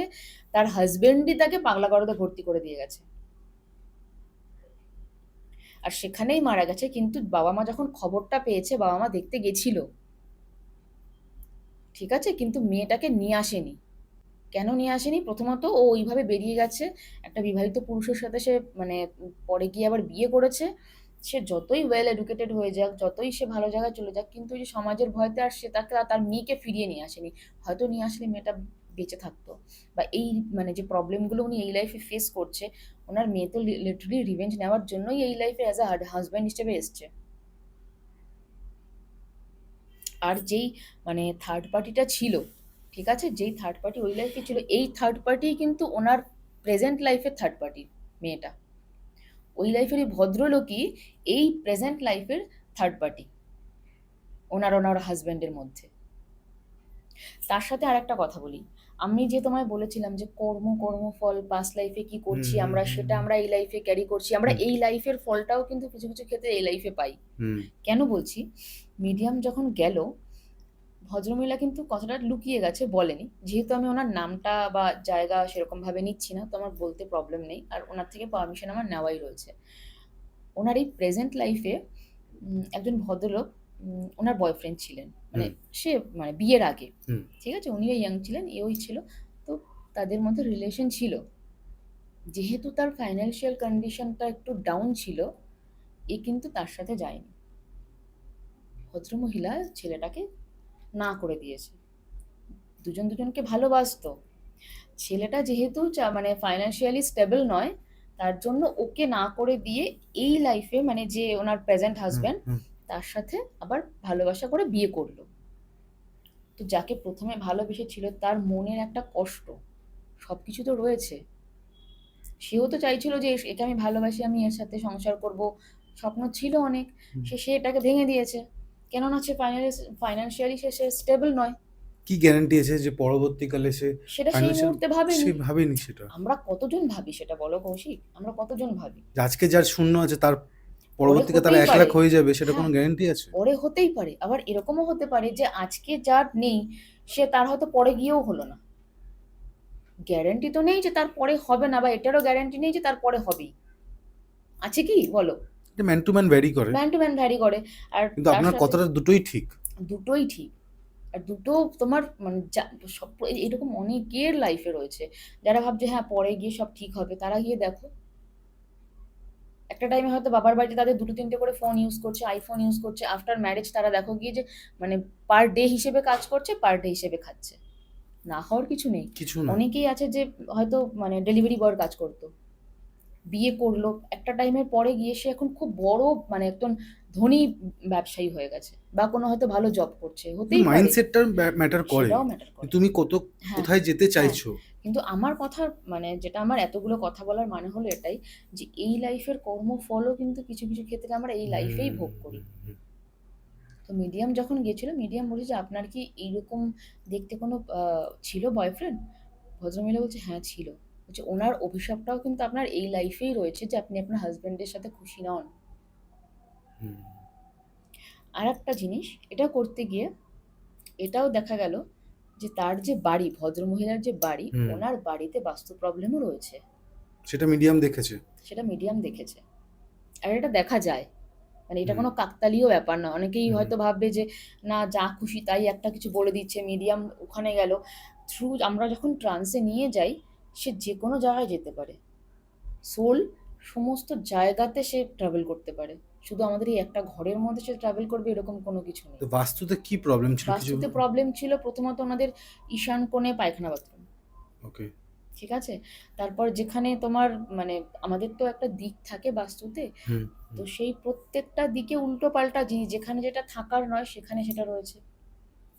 তার হাজবেন্ডই তাকে পাগলা গারদে ভর্তি করে দিয়ে গেছে, আর সেখানেই মারা গেছে। কিন্তু বাবা মা যখন খবরটা পেয়েছে, বাবা মা দেখতে গেছিল, ঠিক আছে, কিন্তু মেয়েটাকে নিয়ে আসেনি। কেন নিয়ে আসেনি? প্রথমত ও ওইভাবে বেরিয়ে গেছে, একটা বিবাহিত পুরুষের সাথে সে মানে পরে গিয়ে আবার বিয়ে করেছে। সে যতই ওয়েল এডুকেটেড হয়ে যাক, যতই সে ভালো জায়গায় চলে যাক, কিন্তু ওই যে সমাজের ভয়তে আর সে তাকে তার মেয়েকে ফিরিয়ে নিয়ে আসেনি। হয়তো নিয়ে আসলে মেয়েটা বেঁচে থাকতো, বা এই মানে যে প্রবলেমগুলো উনি এই লাইফে ফেস করছে, ওনার মেয়ে তো লিটারালি রিভেঞ্জ নেওয়ার জন্যই এই লাইফে অ্যাজ আ হাজব্যান্ড হিসেবে এসছে। আর যেই মানে থার্ড পার্টিটা ছিল, ঠিক আছে, যেই থার্ড পার্টি ওই লাইফে ছিল, এই থার্ড পার্টি কিন্তু ওনার প্রেজেন্ট লাইফের থার্ড পার্টি। মেয়েটা ওই লাইফের এই ভদ্রলোকই এই প্রেজেন্ট লাইফের থার্ড পার্টি ওনার হাজবেন্ডের মধ্যে। তার সাথে আর একটা কথা বলি, আমি যে তোমায় বলেছিলাম যে কর্মফল পাস্ট লাইফে কি হুম, করছি হুম, আমরা হুম, সেটা আমরা এই লাইফে ক্যারি করছি, আমরা হুম, এই লাইফের ফলটাও কিন্তু কিছু কিছু ক্ষেত্রে এই লাইফে পাই। হুম, কেন বলছি? মিডিয়াম যখন গেল, ভদ্রমহিলা কিন্তু কথাটা লুকিয়ে গেছে, বলেনি। যেহেতু আমি ওনার নামটা বা জায়গা সেরকম ভাবে নিচ্ছি না, তো আমার বলতে প্রবলেম নেই, আর ওনার থেকে পারমিশন আমার নেওয়াই রয়েছে। ওনার এই প্রেজেন্ট লাইফে একজন ভদ্রলোক, ওনার বয়ফ্রেন্ড ছিলেন, মানে সে মানে বিয়ের আগে, ঠিক আছে, উনিও ইয়াং ছিলেন, এও ছিল। তো তাদের মধ্যে রিলেশন ছিল। যেহেতু তার ফাইন্যান্সিয়াল কন্ডিশনটা একটু ডাউন ছিল, এ কিন্তু তার সাথে যায়নি। ভদ্রমহিলা ছেলেটাকে না করে দিয়েছে। দুজনকে ভালোবাসতো। ছেলেটা যেহেতু মানে ফাইন্যান্সিয়ালি স্টেবল নয়, তার জন্য ওকে না করে দিয়ে এই লাইফে মানে যে ওনার প্রেজেন্ট হাজব্যান্ড, তার সাথে আবার ভালোবাসা করে বিয়ে করলো। তো যাকে প্রথমে ভালোবেসেছিল তার মনের একটা কষ্ট, সবকিছু তো রয়েছে। সেও তো চাইছিল যে একে আমি ভালোবাসি, আমি এর সাথে সংসার করব, স্বপ্ন ছিল অনেক। সে এটাকে ভেঙে দিয়েছে, কেননা সে ফাইন্যান্সিয়ালি সে স্টেবল নয়। কি গ্যারান্টি আছে যে পরবর্তীকালে সে সেটা সেই মুহূর্তে ভাবেনি। ভাবেনি সেটা। আমরা কতজন ভাবি সেটা, বলো কৌশিক, আমরা কতজন ভাবি আজকে যার শূন্য আছে তার পরবর্তীতে তার 1 লাখ হয়ে যাবে, সেটা কোনো গ্যারান্টি আছে? পরে হতেই পারে, আবার এরকমও হতে পারে যে আজকে যার নেই সে তার হয়তো পরে গিয়েও হলো না। গ্যারান্টি তো নেই যে তার পরে হবে না, বা এটারও গ্যারান্টি নেই যে তার পরে হবেই। আছে কি বলো? এটা ম্যান টু ম্যান ভ্যারি করে। ম্যান টু ম্যান ভ্যারি করে। আর কিন্তু আপনার কথাটা দুটোই ঠিক। দুটোই ঠিক। আর দুটো তোমার মানে সব এরকম অনেকের লাইফে রয়েছে যারা ভাবছে হ্যাঁ পরে গিয়ে সব ঠিক হবে। তারা গিয়ে দেখো একটা টাইমে হয়তো বাবার বাড়িতে তাদের 2-3টে করে ফোন ইউজ করছে, আইফোন ইউজ করছে। আফটার ম্যারেজ তারা দেখো গিয়ে যে মানে পার ডে হিসেবে কাজ করছে, পার ডে হিসেবে খাচ্ছে। না হওয়ার কিছু নেই। অনেকেই আছে যে হয়তো মানে ডেলিভারি বয়ের কাজ করতো, বিয়ে করলো, একটা টাইমের পরে গিয়ে সে এখন খুব বড় মানে একজন ধনী ব্যবসায়ী হয়ে গেছে, বা কোনো হয়তো ভালো জব করছে। হতেই পারে, মাইন্ডসেটটা ম্যাটার করে। সেটাও ম্যাটার করে। তুমি কোথায় যেতে চাইছো। কিন্তু আমার কথা মানে যেটা আমার এতগুলো কথা বলার মানে হলো এটাই যে এই লাইফের কর্মফলও কিন্তু কিছু কিছু ক্ষেত্রে আমরা এই লাইফেই ভোগ করি। তো মিডিয়াম যখন গেছিল, মিডিয়াম বলছে যে আপনার কি এইরকম দেখতে কোনো ছিল বয়ফ্রেন্ড? ভদ্রমহিলা বলছে হ্যাঁ ছিল। বলছে ওনার অভিশাপটাও কিন্তু আপনার এই লাইফেই রয়েছে যে আপনি আপনার হাজবেন্ডের সাথে খুশি নন। আর একটা জিনিস, এটা করতে গিয়ে এটাও দেখা গেল যে তার যে বাড়ি, ভদ্রমহিলার যে বাড়ি, ওনার বাড়িতে বাস্তু প্রবলেমও রয়েছে। সেটা মিডিয়াম দেখেছে। আর এটা দেখা যায়, মানে এটা কোনো কাকতালীয় ব্যাপার না। অনেকেই হয়তো ভাববে যে না যা খুশি তাই একটা কিছু বলে দিচ্ছে, মিডিয়াম ওখানে গেল। থ্রু আমরা যখন ট্রান্সে নিয়ে যাই, সে যে কোনো জায়গায় যেতে পারে। সোল সমস্ত জায়গাতে সে ট্রাভেল করতে পারে। শুধু আমাদের এই একটা ঘরের মধ্যে সে ট্রাভেল করবে এরকম কোনো কিছু নেই। তো বাস্তুতে কি প্রবলেম ছিল? বাস্তুতে প্রবলেম ছিল প্রথমত ওনাদের ঈশান কোণে পায়খানা বাথরুম। ওকে, ঠিক আছে। তারপর যেখানে তোমার মানে আমাদের তো একটা দিক থাকে বাস্তুতে, তো সেই প্রত্যেকটা দিকে উল্টো পাল্টা জিনিস, যেখানে যেটা থাকার নয় সেখানে সেটা রয়েছে।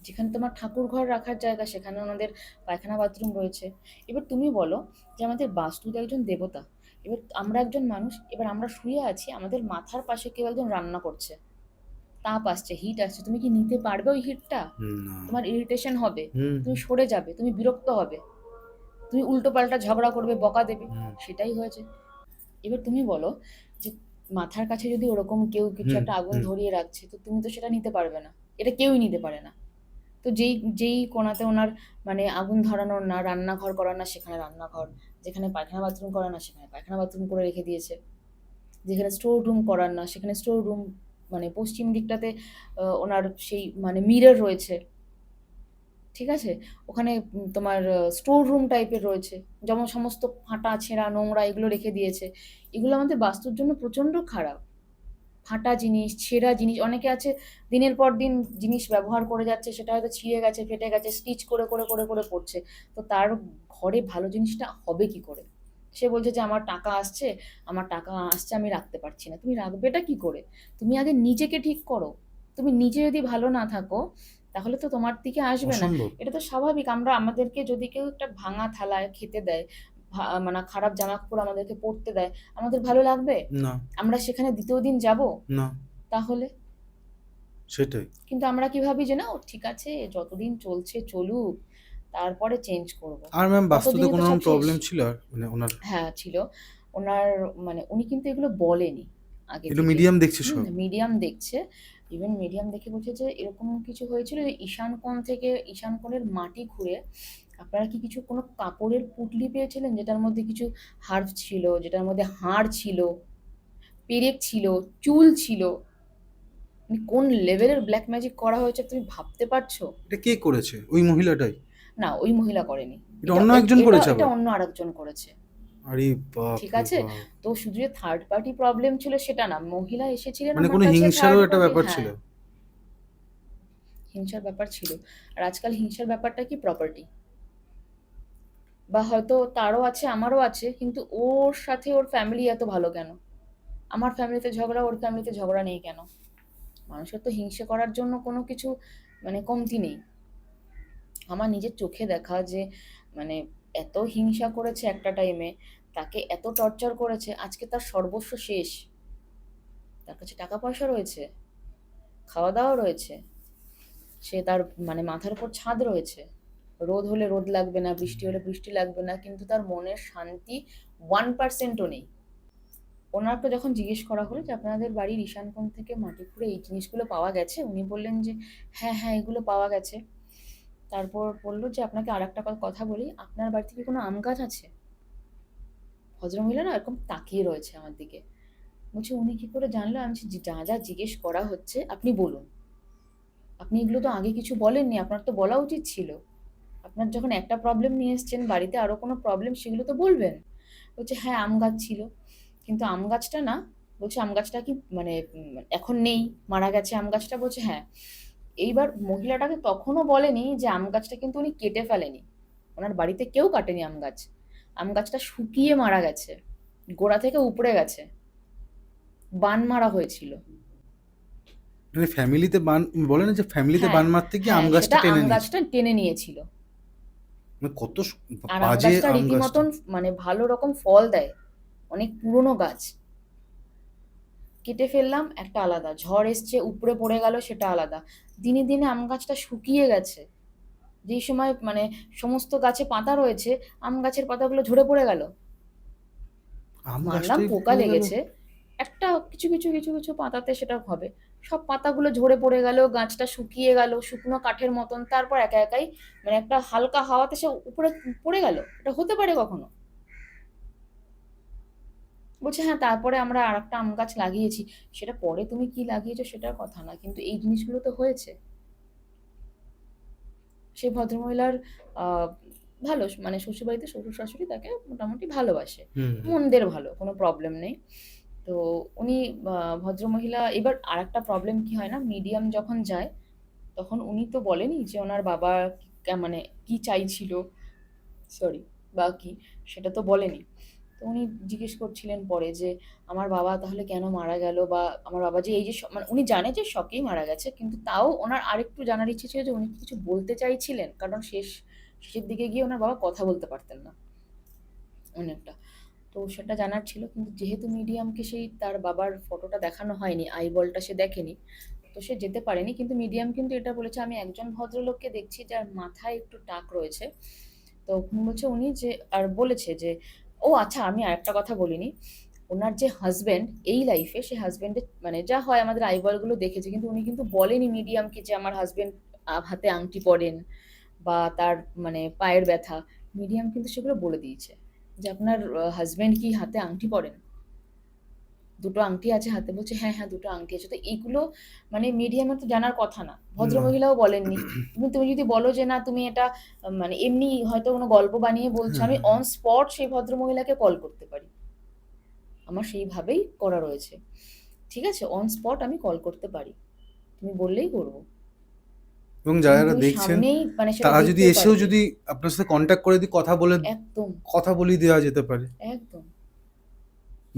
যেখানে তোমার ঠাকুর ঘর রাখার জায়গা সেখানে ওনাদের পায়খানা বাথরুম রয়েছে। এবার তুমি বলো যে আমাদের বাস্তুতে একজন দেবতা, এবার আমরা একজন মানুষ, এবার আমরা শুয়ে আছি, আমাদের মাথার পাশে কেউ একজন রান্না করছে, তাপ আসছে, হিট আসছে, তুমি কি নিতে পারবে ওই হিটটা? তোমার ইরিটেশন হবে, তুমি সরে যাবে, তুমি বিরক্ত হবে, তুমি উল্টো পাল্টা ঝগড়া করবে, বকা দেবে। সেটাই হয়েছে। এবার তুমি বলো যে মাথার কাছে যদি ওরকম কেউ কিছু একটা আগুন ধরিয়ে রাখছে, তো তুমি তো সেটা নিতে পারবে না, এটা কেউই নিতে পারে না। তো যেই কোণাতে ওনার মানে আগুন ধরানোর না, রান্নাঘর করার না, সেখানে রান্নাঘর, যেখানে পায়খানা বাথরুম করার না সেখানে পায়খানা বাথরুম করে রেখে দিয়েছে, যেখানে স্টোর রুম করার না সেখানে স্টোর রুম, মানে পশ্চিম দিকটাতে ওনার সেই মানে মিরর রয়েছে, ঠিক আছে, ওখানে তোমার স্টোর রুম টাইপের রয়েছে, যেমন সমস্ত ফাটা ছেঁড়া নোংরা এগুলো রেখে দিয়েছে। এগুলো আমাদের বাস্তুর জন্য প্রচণ্ড খারাপ। ফাটা জিনিস, ছেঁড়া জিনিস, অনেকে আছে দিনের পর দিন জিনিস ব্যবহার করে যাচ্ছে, সেটা হয়তো ছিঁড়ে গেছে, ফেটে গেছে, স্টিচ করে করে করে করে পড়ছে। তো তার ঘরে ভালো জিনিসটা হবে কি করে? সে বলছে যে আমার টাকা আসছে, আমি রাখতে পারছি না। তুমি রাখবেটা কি করে? তুমি আগে নিজেকে ঠিক করো। তুমি নিজে যদি ভালো না থাকো তাহলে তো তোমার দিকে আসবে না। এটা তো স্বাভাবিক। আমাদেরকে যদি কেউ একটা ভাঙা থালায় খেতে দেয়, মানে খারাপ জামা কাপড় আমাদেরকে পরতে দেয়, আমাদের ভালো লাগবে? না। আমরা সেখানে দ্বিতীয় দিন যাব না। তাহলে সেটাই। কিন্তু আমরা কি ভাবি যে না ঠিক আছে যতদিন চলছে চলুক, তারপরে চেঞ্জ করব। আর ম্যাম বাস্তুতে কোনো রকম প্রবলেম ছিল আর মানে ওনার? হ্যাঁ ছিল। ওনার মানে উনি কিন্তু এগুলো বলেনি আগে এগুলো থেকে। মিডিয়াম দেখছে সব? মিডিয়াম দেখছে। ইভেন মিডিয়াম দেখে বলছে যে এরকম কিছু হয়েছিল যে ঈশান কোণ থেকে, ঈশান কোণের মাটি খুঁড়ে আপনারা কি কিছু কোনো কাপড়ের পুঁটলি পেয়েছিলেন যেটার মধ্যে কিছু হার্ব ছিল, যেটার মধ্যে হাড় ছিল? পেরেক ছিল, চুল ছিল। মানে কোন লেভেলের ব্ল্যাক ম্যাজিক করা হয়েছে তুমি ভাবতে পারছো? এটা কে করেছে? ওই মহিলাটাই? না, ওই মহিলা করেনি। এটা অন্য একজন এটা করেছে এটা আবার? অন্য আরেকজন করেছে। আরে বাপ ঠিক রে আছে? বাপ! তো শুধু যে থার্ড পার্টি প্রবলেম ছিল সেটা না। মহিলা এসেছিলেন মানে আমার কোনো কাছে থার্ড হিংসারও একটা পার্টি, ব্যাপার ছিল? হ্যাঁ, হিংসার ব্যাপার ছিল। আর আজকাল হিংসার ব্যাপারটা কি প্রপার্টি। বা হয়তো তারও আছে আমারও আছে, কিন্তু ওর সাথে ওর ফ্যামিলি এত ভালো কেন? আমার ফ্যামিলিতে ঝগড়া, ওর ফ্যামিলিতে ঝগড়া নেই কেন? মানুষের তো হিংসে করার জন্য কোনো কিছু মানে কমতি নেই। আমার নিজের চোখে দেখা যে মানে এত হিংসা করেছে একটা টাইমে, তাকে এত টর্চার করেছে, আজকে তার সর্বস্ব শেষ। তার কাছে টাকা পয়সা রয়েছে, খাওয়া দাওয়া রয়েছে, সে তার মানে মাথার উপর ছাদ রয়েছে, রোদ হলে রোদ লাগবে না, বৃষ্টি হলে বৃষ্টি লাগবে না, কিন্তু তার মনের শান্তি 1%ও নেই। ওনাকে যখন জিজ্ঞেস করা হলো যে আপনাদের বাড়ির ঈশানকোণ থেকে মাটি খুঁড়ে এই জিনিসগুলো পাওয়া গেছে, উনি বললেন যে হ্যাঁ হ্যাঁ এগুলো পাওয়া গেছে। তারপর বললো যে আপনাকে আর একটা কথা বলি, আপনার বাড়িতে কি কোনো আম গাছ আছে? ভদ্রমহিলা না এরকম তাকিয়ে রয়েছে আমার দিকে, বলছে উনি কি করে জানলো? আমি বলছি, যা যা জিজ্ঞেস করা হচ্ছে আপনি বলুন, আপনি এগুলো তো আগে কিছু বলেননি, আপনার তো বলা উচিত ছিল। আপনার যখন একটা প্রবলেম নিয়ে এসছেন, বাড়িতে আরো কোনো প্রবলেম, সেগুলো তো বলবেন। বলছে হ্যাঁ আম গাছ ছিল, কিন্তু আম গাছটা না, বলছে আম গাছটা কি মানে এখন নেই, মারা গেছে আম গাছটা? বলছে হ্যাঁ। এইবার মহিলাটাকে তখনও বলেনি যে আম গাছটা কিন্তু উনি কেটে ফেলেনি, ওনার বাড়িতে কেউ কাটেনি আম গাছ, আম গাছটা শুকিয়ে মারা গেছে, গোড়া থেকে উপড়ে গেছে, বান মারা হয়েছিল। মানে ফ্যামিলিতে বান, বলে না যে ফ্যামিলিতে হ্যাঁ বান মারতে গিয়ে হ্যাঁ, আম গাছটা সেটা আম টেনে নিয়েছে। গাছটা টেনে নিয়েছিল। মানে কত আর আম বাজে গাছটা আম গাছটা! রীতিমতন মানে ভালো রকম ফল দেয়, অনেক পুরনো গাছ। কেটে ফেললাম একটা আলাদা, ঝড় এসছে উপড়ে পড়ে গেল সেটা আলাদা, দিনে দিনে আম গাছটা শুকিয়ে গেছে। যেই সময় মানে সমস্ত গাছে পাতা রয়েছে, আম গাছের পাতাগুলো ঝরে পড়ে গেল। আম মানলাম গাছটাই পোকা পুড়ে গেল? লেগেছে, একটা কিছু কিছু কিছু কিছু পাতাতে সেটা হবে, সব পাতাগুলো ঝরে পড়ে গেল, গাছটা শুকিয়ে গেল শুকনো কাঠের মতন, তারপর একা একাই মানে একটা হালকা হাওয়াতে সে উপরে পড়ে গেল। এটা হতে পারে কখনো? বলছে হ্যাঁ তারপরে আমরা আর একটা আম গাছ লাগিয়েছি। সেটা পরে তুমি কি লাগিয়েছো সেটার কথা না, কিন্তু এই জিনিসগুলো তো হয়েছে। সেই ভদ্রমহিলার আহ ভালো মানে শ্বশুরবাড়িতে শ্বশুর শাশুড়ি তাকে মোটামুটি ভালোবাসে, হুম, হুম। মনদের ভালো, কোনো প্রবলেম নেই। তো উনি ভদ্রমহিলা, এবার আর একটা প্রবলেম কি হয় না, মিডিয়াম যখন যায় তখন উনি তো বলেনি যে ওনার বাবা মানে কি চাইছিল, সরি, বা কি, সেটা তো বলেনি। তো উনি জিজ্ঞেস করছিলেন পরে যে আমার বাবা তাহলে কেন মারা গেল, বা আমার বাবা যে এই যে মানে উনি জানে যে শকেই মারা গেছে, কিন্তু তাও ওনার আরেকটু জানার ইচ্ছে ছিল যে উনি কি কিছু বলতে চাইছিলেন, কারণ শেষের দিকে গিয়ে ওনার বাবা কথা বলতে পারতেন না অনেকটা। তো সেটা জানার ছিল, কিন্তু যেহেতু মিডিয়ামকে সেই তার বাবার ফটোটা দেখানো হয়নি, আইবলটা সে দেখেনি, তো সে যেতে পারেনি। কিন্তু মিডিয়াম কিন্তু এটা বলেছে আমি একজন ভদ্রলোককে দেখছি যার মাথায় একটু টাক রয়েছে। তো উনি বলছে উনি যে আর বলেছে যে ও আচ্ছা আমি আরেকটা কথা বলিনি, ওনার যে হাজবেন্ড এই লাইফে, সে হাজবেন্ডের মানে যা হয় আমাদের আইবল গুলো দেখেছে, কিন্তু উনি কিন্তু বলেনি মিডিয়ামকে যে আমার হাজবেন্ড হাতে আংটি পরেন বা তার মানে পায়ের ব্যথা। মিডিয়াম কিন্তু সেগুলো বলে দিয়েছে যে আপনার হাজবেন্ড কি হাতে আংটি পরেন, দুটো আংটি আছে হাতে? বলছে হ্যাঁ হ্যাঁ দুটো আংটি আছে। তো এইগুলো মানে মিডিয়ামের তো জানার কথা না, না। ভদ্রমহিলাও বলেননি। এবং তুমি যদি বলো যে না তুমি এটা মানে এমনি হয়তো কোনো গল্প বানিয়ে বলছো, হ্যাঁ, আমি হ্যাঁ, অন হ্যাঁ। স্পট সেই ভদ্রমহিলাকে কল করতে পারি, আমার সেইভাবেই করা রয়েছে। ঠিক আছে, অন স্পট আমি কল করতে পারি, তুমি বললেই করবো, এবং এবং যারা তুমি দেখছেন সামনেই মানে সেটা তারা যদি দেখতেও এসেও পারবে। যদি আপনার সাথে কন্ট্যাক্ট করে যদি কথা বলে, একদম, কথা বলিয়ে দেওয়া যেতে পারে। একদম,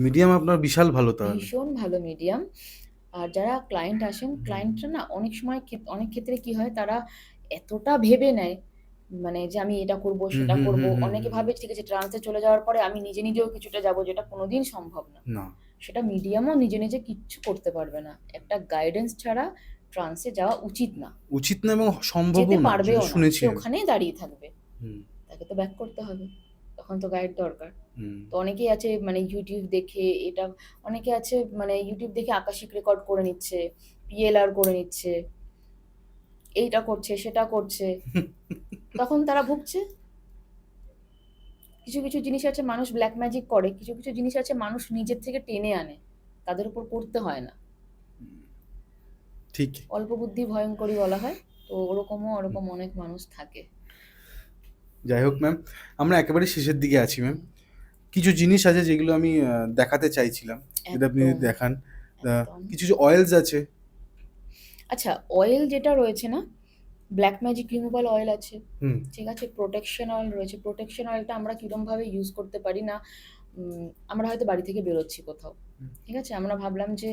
মিডিয়াম আপনার বিশাল ভালো তাহলে। ভীষণ ভালো মিডিয়াম। আর যারা ক্লায়েন্ট আসেন, ক্লায়েন্টরা না অনেক সময় অনেক ক্ষেত্রে কি হয়, তারা এতটা ভেবে নেয় মানে যে আমি এটা করব হুম, সেটা হুম, করব, হুম, হুম, অনেকে হুম, হুম। ভাবে ঠিক আছে ট্রান্সে চলে যাওয়ার পরে আমি নিজে নিজেও কিছুটা যাব, যেটা কোনোদিন সম্ভব না। না, সেটা মিডিয়ামও নিজে নিজে কিচ্ছু করতে পারবে না, একটা গাইডেন্স ছাড়া ট্রান্সে যাওয়া উচিত না, উচিত না এবং যেতে সম্ভবও না, যেটা পারবেও না, শুনেছি সে আমি। ওখানেই দাঁড়িয়ে থাকবে, হুম, তাকে তো ব্যাক করতে হবে, তখন তো গাইড দরকার। হুম। তো অনেকেই আছে মানে ইউটিউব দেখে এটা, অনেকে আছে মানে ইউটিউব দেখে আকাশিক রেকর্ড করে নিচ্ছে, পিএলআর করে নিচ্ছে, এইটা করছে সেটা করছে, তখন তারা ভুগছে। কিছু কিছু জিনিস আছে মানুষ ব্ল্যাক ম্যাজিক করে, কিছু কিছু জিনিস আছে মানুষ নিজের থেকে টেনে আনে, তাদের উপর করতে হয় না। ঠিক। অল্প বুদ্ধি ভয়ঙ্করী বলা হয়, তো ওরকম অনেক মানুষ থাকে। যাই হোক ম্যাম, আমরা একেবারে শেষের দিকে আছি ম্যাম। কিছু জিনিস আছে যেগুলো আমি দেখাতে চাইছিলাম, যদি আপনি একদম দেখান। একদম। কিছু অয়েলস আছে। আচ্ছা, অয়েল যেটা রয়েছে না, ব্ল্যাক ম্যাজিক রিমুভাল অয়েল আছে, হুম ঠিক আছে, প্রোটেকশন অয়েল রয়েছে। প্রোটেকশন অয়েলটা আমরা কীরকমভাবে ইউজ করতে পারি না, আমরা হয়তো বাড়ি থেকে বেরোচ্ছি কোথাও, ঠিক আছে, আমরা ভাবলাম যে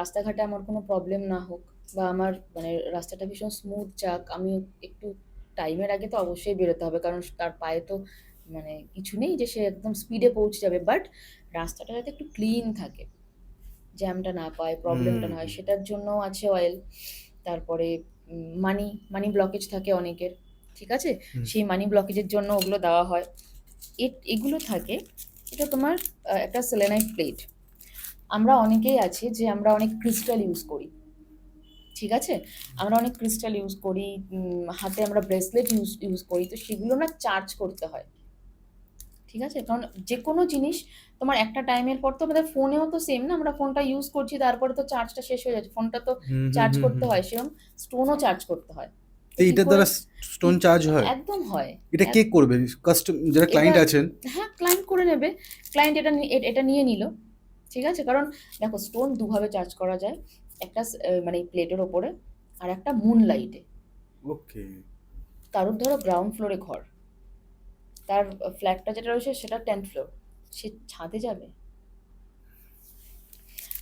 রাস্তাঘাটে আমার কোনো প্রবলেম না হোক, বা আমার মানে রাস্তাটা ভীষণ স্মুথ যাক, আমি একটু টাইমের আগে তো অবশ্যই বেরোতে হবে, কারণ তার পায়ে তো মানে কিছু নেই যে সে একদম স্পিডে পৌঁছে যাবে, বাট রাস্তাটা যাতে একটু ক্লিন থাকে, জ্যামটা না পায়, প্রবলেমটা না হয়, সেটার জন্য আছে অয়েল। তারপরে মানি ব্লকেজ থাকে অনেকের, ঠিক আছে, সেই মানি ব্লকেজের জন্য ওগুলো দেওয়া হয়। এগুলো থাকে। এটা তোমার একটা সেলেনাইট প্লেট। আমরা অনেকেই আছে যে আমরা অনেক ক্রিস্টাল ইউজ করি, ঠিক আছে, আমরা অনেক ক্রিস্টাল ইউজ করি, হাতে আমরা ব্রেসলেট ইউজ করি, তো সেগুলো না চার্জ করতে হয়, ঠিক আছে, কারণ যে কোনো জিনিস তোমার একটা টাইমের পর তো, আমাদের ফোনেও তো সেম না, আমরা ফোনটা ইউজ করছি, তারপরে তো চার্জটা শেষ হয়ে যাচ্ছে, ফোনটা তো চার্জ করতে হয়, সেরকম স্টোনও চার্জ করতে হয়। তো কি এটার করে দ্বারা স্টোন চার্জ হয়? একদম হয়। এটা কে করবে? যারা ক্লায়েন্ট এটা আছেন। হ্যাঁ, ক্লায়েন্ট করে নেবে। ক্লায়েন্ট এটা নিয়ে নিল, ঠিক আছে, কারণ দেখো স্টোন দুভাবে চার্জ করা যায়, একটা মানে প্লেটের ওপরে, আর একটা মুন লাইটে। ওকে। কারোর ধরো গ্রাউন্ড ফ্লোরে ঘর, তার ফ্ল্যাটটা যেটা রয়েছে সেটা 10th ফ্লোর, সে ছাদে যাবে,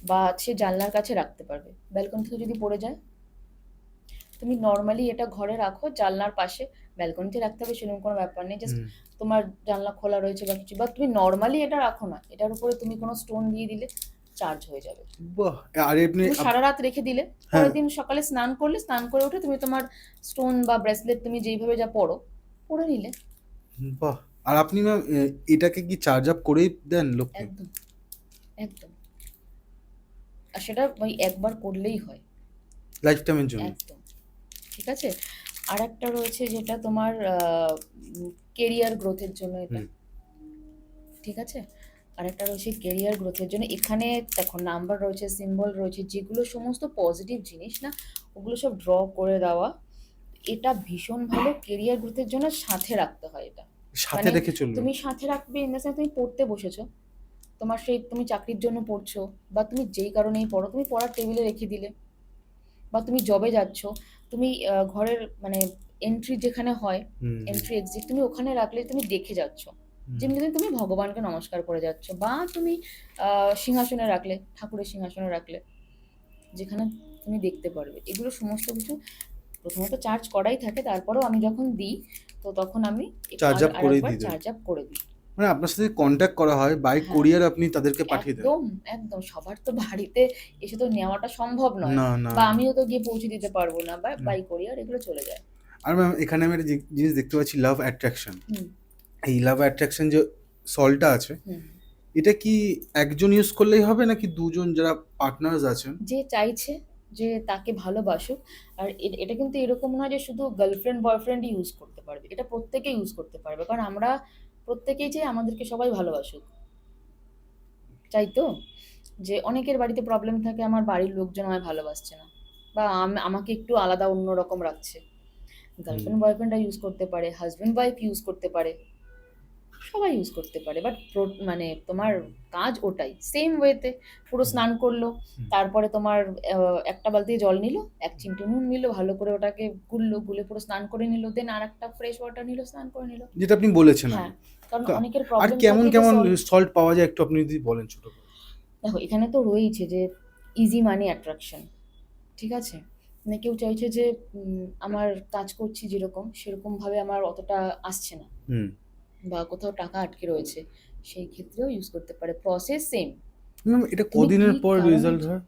বা সে জানলার কাছে রাখতে পারবে, ব্যালকনি থেকে যদি পড়ে যায়, তুমি নর্মালি এটা ঘরে রাখো জানলার পাশে, ব্যালকনিতে রাখতে হবে সেরকম কোনো ব্যাপার নেই, জাস্ট তোমার জানলা খোলা রয়েছে বা কিছু, বা তুমি নর্মালি এটা রাখো না, এটার উপরে তুমি কোনো স্টোন দিয়ে দিলে চার্জ হয়ে যাবে। বাহ! আর আপনি তুমি সারা রাত রেখে দিলে, হ্যাঁ। পরের দিন সকালে স্নান করলে, স্নান করে উঠে তুমি তোমার স্টোন বা ব্রেসলেট তুমি যেইভাবে যা পরে নিলে। বাহ! আর আপনি ম্যাম এটাকে কি চার্জ আপ করেই দেন লোককে? একদম একদম। আর সেটা ওই একবার করলেই হয়, লাইফ টাইমের জন্য? একদম, ঠিক আছে। আর একটা রয়েছে যেটা তোমার কেরিয়ার গ্রোথের জন্য এটা, ঠিক আছে, আর একটা রয়েছে কেরিয়ার গ্রোথের জন্য। এখানে দেখো নাম্বার রয়েছে, সিম্বল রয়েছে, যেগুলো সমস্ত পজিটিভ জিনিস না, ওগুলো সব ড্র করে দেওয়া। এটা ভীষণ ভালো কেরিয়ার গ্রোথের জন্য, সাথে রাখতে হয় এটা। সাথে মানে রেখে চলবে? তুমি সাথে রাখবে ইন দ্য সেন্স, তুমি পড়তে বসেছো, তোমার সেই তুমি চাকরির জন্য পড়ছো, বা তুমি যেই কারণেই পড়ো, তুমি পড়ার টেবিলে রেখে দিলে, বা তুমি জবে যাচ্ছ, তুমি ঘরের মানে এন্ট্রি যেখানে হয়, এন্ট্রি এক্সিট, তুমি ওখানে রাখলে তুমি দেখে যাচ্ছ, যেমনি তুমি ভগবানকে নমস্কার করে যাচ্ছ, বা তুমি সিংহাসনে রাখলে, ঠাকুরের সিংহাসনে রাখলে, যেখানে তুমি দেখতে পারবে। এগুলো সমস্ত কিছু প্রথমত চার্জ করাই থাকে, তারপরেও আমি যখন দিই, তো তখন আমি চার্জ আপ করেই আরেকবার দিয়ে দেন? চার্জ আপ করে দিই। মানে আপনার সাথে কন্ট্যাক্ট করা হয়, বাই হ্যাঁ, কোরিয়ার আপনি তাদেরকে পাঠিয়ে দেন? একদম একদম। সবার তো বাড়িতে এসে তো নেওয়াটা সম্ভব নয়, না, না, বা না। আমিও তো গিয়ে পৌঁছে দিতে পারবো না, বা হুম। বাই কোরিয়ার এগুলো চলে যায়। আর ম্যাম এখানে আমি একটা জিনিস দেখতে পাচ্ছি, লাভ অ্যাট্রাকশন। হুম এই লাভ অ্যাট্রাকশন যে সল্টটা আছে, হুম। এটা কি একজন ইউজ করলেই হবে নাকি দুজন যারা পার্টনার্স আছেন? যে চাইছে যে তাকে ভালোবাসুক, আর এটা কিন্তু এরকম নয় যে শুধু গার্লফ্রেন্ড বয়ফ্রেন্ডই ইউজ করতে পারবে, এটা প্রত্যেকেই ইউজ করতে পারবে, কারণ আমরা প্রত্যেকেই চাই আমাদেরকে সবাই ভালোবাসুক, চাই তো, যে অনেকের বাড়িতে প্রবলেম থাকে, আমার বাড়ির লোকজন আমায় ভালোবাসছে না, বা আমাকে একটু আলাদা অন্যরকম রাখছে। গার্লফ্রেন্ড বয়ফ্রেন্ডরা ইউজ করতে পারে, হাজব্যান্ড ওয়াইফ ইউজ করতে পারে, সবাই ইউজ করতে পারে, বাট মানে তোমার কাজ ওটাই সেম ওয়েতে। পুরো স্নান করলো, তারপরে তোমার একটা বালতি জল নিল, এক চিমটি নুন নিল, ভালো করে ওটাকে গুলে পুরো স্নান করে নিল, দেন আর একটা ফ্রেশ ওয়াটার নিল, স্নান করে নিল। যেটা আপনি বলেছেন হ্যাঁ, আগে। কারণ তা অনেকের আর প্রবলেম কেমন থাকে যে কেমন সল্ট পাওয়া যায় একটু আপনি যদি বলেন ছোট করে? দেখো এখানে তো রয়েছে যে ইজি মানি অ্যাট্রাকশন, ঠিক আছে, মানে কেউ চাইছে যে আমার কাজ করছি যেরকম সেরকমভাবে আমার অতটা আসছে না, বা কোথাও টাকা আটকে রয়েছে, সেই ক্ষেত্রেও ইউজ করতে পারে, প্রসেস সেম। ম্যাম এটা তুমি কদিনের কি পর কারণে, রেজাল্ট হয়?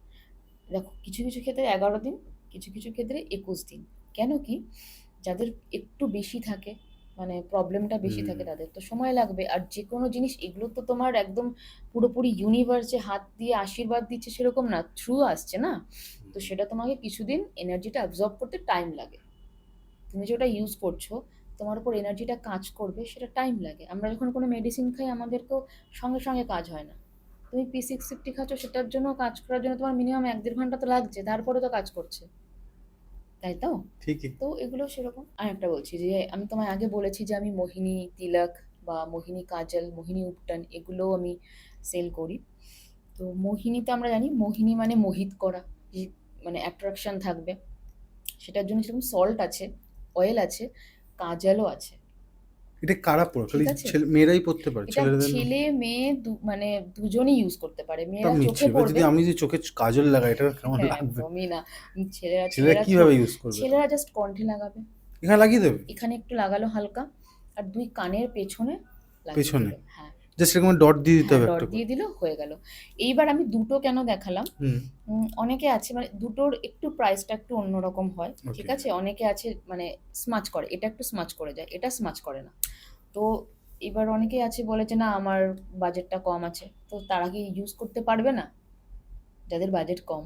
দেখো কিছু কিছু ক্ষেত্রে 11 দিন, কিছু কিছু ক্ষেত্রে 21 দিন। কেন কি, যাদের একটু বেশি থাকে, মানে প্রবলেমটা বেশি থাকে, তাদের তো সময় লাগবে। আর যে কোনো জিনিস, এগুলো তো তোমার একদম পুরোপুরি ইউনিভার্সে হাত দিয়ে আশীর্বাদ দিচ্ছে সেরকম না, থ্রু আসছে না, তো সেটা তোমাকে কিছুদিন এনার্জিটা অ্যাবজর্ব করতে টাইম লাগে। তুমি যেটা ইউজ করছো, তোমার উপর এনার্জিটা কাজ করবে, সেটা টাইম লাগে। আমরা যখন কোনো মেডিসিন খাই, আমাদেরকেও সঙ্গে সঙ্গে কাজ হয় না, তুমি P650 খাচ্ছ, সেটার জন্য কাজ করার জন্য তোমার মিনিমাম 1-1.5 ঘন্টা তো লাগছে, তারপরে তো কাজ করছে, তাই তো? ঠিকই। তো এগুলো সেরকম। আর একটা বলছি যে আমি তোমায় আগে বলেছি যে আমি মোহিনী তিলক বা মোহিনী কাজল, মোহিনী উপটন এগুলোও আমি সেল করি। তো মোহিনীতে আমরা জানি মোহিনী মানে মোহিত করা, যে মানে অ্যাট্রাকশন থাকবে, সেটার জন্য সেরকম সল্ট আছে, অয়েল আছে, কাজলও আছে। এটা কারা পরে? ঠিক খালি আছে, মেয়েরাই পরতে পারে, এটা ছেলেদের না? ছেলে মেয়ে মানে দুজনেই ইউজ করতে পারে। তা মেয়েরা মিছছে, চোখে এবার যদি পড়বে। আমি যে চোখে কাজল লাগাই এটা কেমন হ্যাঁ, লাগবে? একদমই না। ছেলেরা ছেলেরা ছেলেরা কিভাবে ইউজ করবে? ছেলেরা জাস্ট কণ্ঠে লাগাবে, এখানে লাগিয়ে দেবে? এখানে একটু লাগালো হালকা, আর 2 কানের পেছনে লাগিয়ে পেছনে? দিল। হ্যাঁ, জাস্ট এরকম ডট দিয়ে দিতে হ্যাঁ, হবে ডট একটা করে? দিয়ে দিল, হয়ে গেল। এইবার আমি দুটো কেন দেখালাম, হুম। অনেকে আছে মানে দুটোর একটু প্রাইসটা একটু অন্যরকম হয়, ঠিক ওকে। আছে? অনেকে আছে মানে স্মাচ করে, এটা একটু স্মাচ করে যায়, এটা স্মাচ করে না। তো এবার অনেকে আছে বলে যে না আমার বাজেটটা কম আছে, তো তারা কি ইউজ করতে পারবে না? যাদের বাজেট কম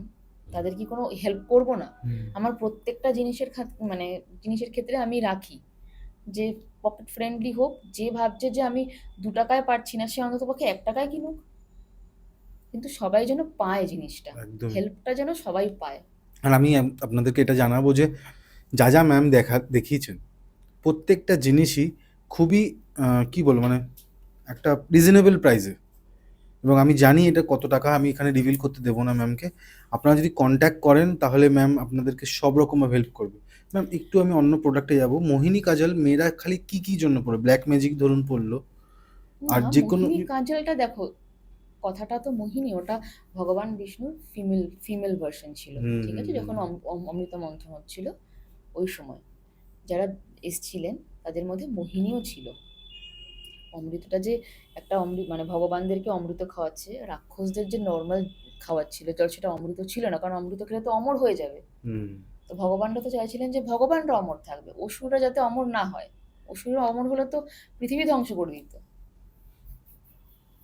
তাদের কি কোনো হেল্প করব না? হুম। আমার প্রত্যেকটা জিনিসের মানে জিনিসের ক্ষেত্রে আমি রাখি যে পকেট ফ্রেন্ডলি হোক, যে ভাবছে যে আমি 2 টাকায় পারছি না সে অন্ততপক্ষে 1 টাকায় কিনুক, কিন্তু সবাই যেন পায় জিনিসটা, একদমই। হেল্পটা যেন সবাই পায়। আর আমি আপনাদেরকে এটা জানাবো যে যা যা ম্যাম দেখিয়েছেন প্রত্যেকটা জিনিসই খুবই কি বলবো মানে একটা রিজনেবল প্রাইসে, এবং আমি জানি এটা কত টাকা, আমি এখানে রিভিল করতে দেবো না ম্যামকে। আপনারা যদি কন্ট্যাক্ট করেন তাহলে ম্যাম আপনাদেরকে সব রকমভাবে হেল্প করবে। ম্যাম একটু আমি অন্য প্রোডাক্টে যাব। মোহিনী কাজল মেয়েরা খালি কি কি জন্য পড়ে? ব্ল্যাক ম্যাজিক ধরুন পড়লো, আর না, যে কোনো মোহিনী কাজলটা দেখো, কথাটা তো মোহিনী, ওটা ভগবান বিষ্ণুর ফিমেল ভার্সন ছিল, ঠিক আছে? যখন অমৃত মন্থন হচ্ছিল ওই সময় যারা এসছিলেন তাদের মধ্যে মোহিনীও ছিল। অমৃতটা যে একটা মানে ভগবানদেরকে অমৃত খাওয়াচ্ছে, রাক্ষসদের যে নর্মাল খাওয়াচ্ছিল জল, সেটা অমৃত ছিল না, কারণ অমৃত খেলে তো অমর হয়ে যাবে। হুম। তো ভগবানরা তো চাইছিলেন যে ভগবানরা অমর থাকবে, অসুররা যাতে অমর না হয়। অসুররা অমর হলে তো পৃথিবী ধ্বংস করে দিত।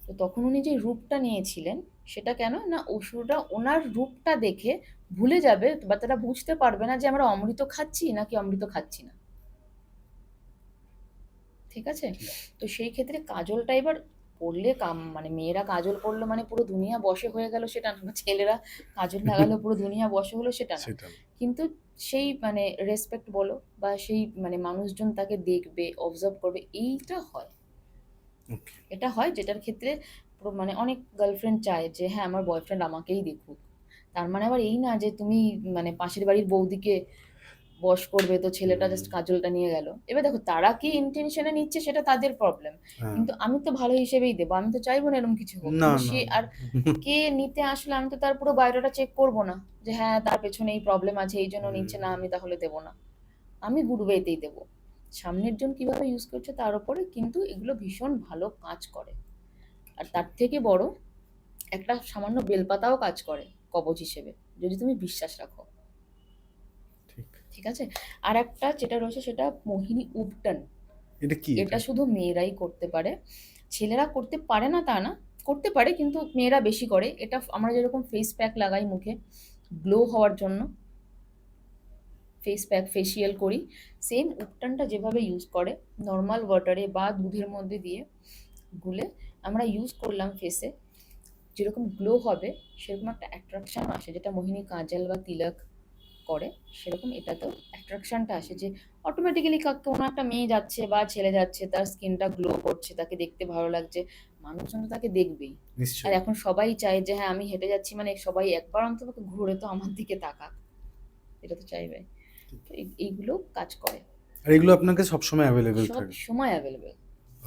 তো তখন উনি যে রূপটা নিয়েছিলেন, সেটা কেন না অসুররা ওনার রূপটা দেখে ভুলে যাবে, বা তারা বুঝতে পারবে না যে আমরা অমৃত খাচ্ছি নাকি অমৃত খাচ্ছি না, ঠিক আছে? তো সেই ক্ষেত্রে কাজলটা এবার পরলে মানে মেয়েরা কাজল পরলো মানে পুরো দুনিয়া বশে হয়ে গেল সেটা না, বা ছেলেরা কাজল লাগালো পুরো দুনিয়া বশে হলো সেটা না। সেটা। কিন্তু সেই মানে রেসপেক্ট বলো বা সেই মানে মানুষজন তাকে দেখবে, অবজার্ভ করবে, এইটা হয়। ওকে। এটা হয় যেটার ক্ষেত্রে পুরো মানে অনেক গার্লফ্রেন্ড চায় যে হ্যাঁ আমার বয়ফ্রেন্ড আমাকেই দেখুক। তার মানে আবার এই না যে তুমি মানে পাশের বাড়ির বৌদিকে বশ করবে, তো ছেলেটা জাস্ট কাজলটা নিয়ে গেল। এবার দেখো তারা কি ইন্টেনশনে নিচ্ছে সেটা তাদের প্রবলেম, হ্যাঁ। কিন্তু আমি তো ভালো হিসেবেই দেবো, আমি তো চাইবো না এরকম কিছু হোক। না, কিন্তু না, সে না। আর কে নিতে আসলে আমি তো তার পুরো বায়োডাটা চেক করবো না যে হ্যাঁ তার পেছনে এই প্রবলেম আছে এই জন্য নিচ্ছে না, আমি তাহলে দেবো না। আমি গুড ওয়েতেই দেবো, সামনের জন কিভাবে ইউজ করছে তার উপরে, কিন্তু এগুলো ভীষণ ভালো কাজ করে। আর তার থেকে বড়, একটা সামান্য বেলপাতাও কাজ করে কবচ হিসেবে, যদি তুমি বিশ্বাস রাখো, ঠিক। ঠিক আছে? আর একটা যেটা রয়েছে সেটা মোহিনী উপটন। এটা কি এটা? এটা শুধু মেয়েরাই করতে পারে, ছেলেরা করতে পারে না তা না, করতে পারে কিন্তু মেয়েরা বেশি করে। এটা আমরা যেরকম ফেস প্যাক লাগাই মুখে গ্লো হওয়ার জন্য, ফেস প্যাক ফেসিয়াল করি, সেম উপটনটা যেভাবে ইউজ করে নর্মাল ওয়াটারে বা দুধের মধ্যে দিয়ে গুলে আমরা ইউজ করলাম ফেসে, যেরকম গ্লো হবে সেরকম একটা অ্যাট্রাকশন আসে, যেটা মোহিনী কাজল বা তিলক করে সেরকম এটাতেও অ্যাট্রাকশনটা আসে, যে অটোমেটিক্যালি কোনো একটা মেয়ে যাচ্ছে বা ছেলে যাচ্ছে, তার স্কিনটা গ্লো করছে, তাকে দেখতে ভালো লাগছে, মানুষজন তো তাকে দেখবেই। আর নিশ্চয়ই। এখন সবাই চায় যে হ্যাঁ আমি হেঁটে যাচ্ছি মানে সবাই একবার অন্তত ঘুরে তো আমার দিকে তাকাক, এটা তো চাইবে। তো এইগুলো কাজ করে, আর এগুলো আপনার কাছে সবসময় অ্যাভেলেবেল সব থাকে? সময় অ্যাভেলেবেল।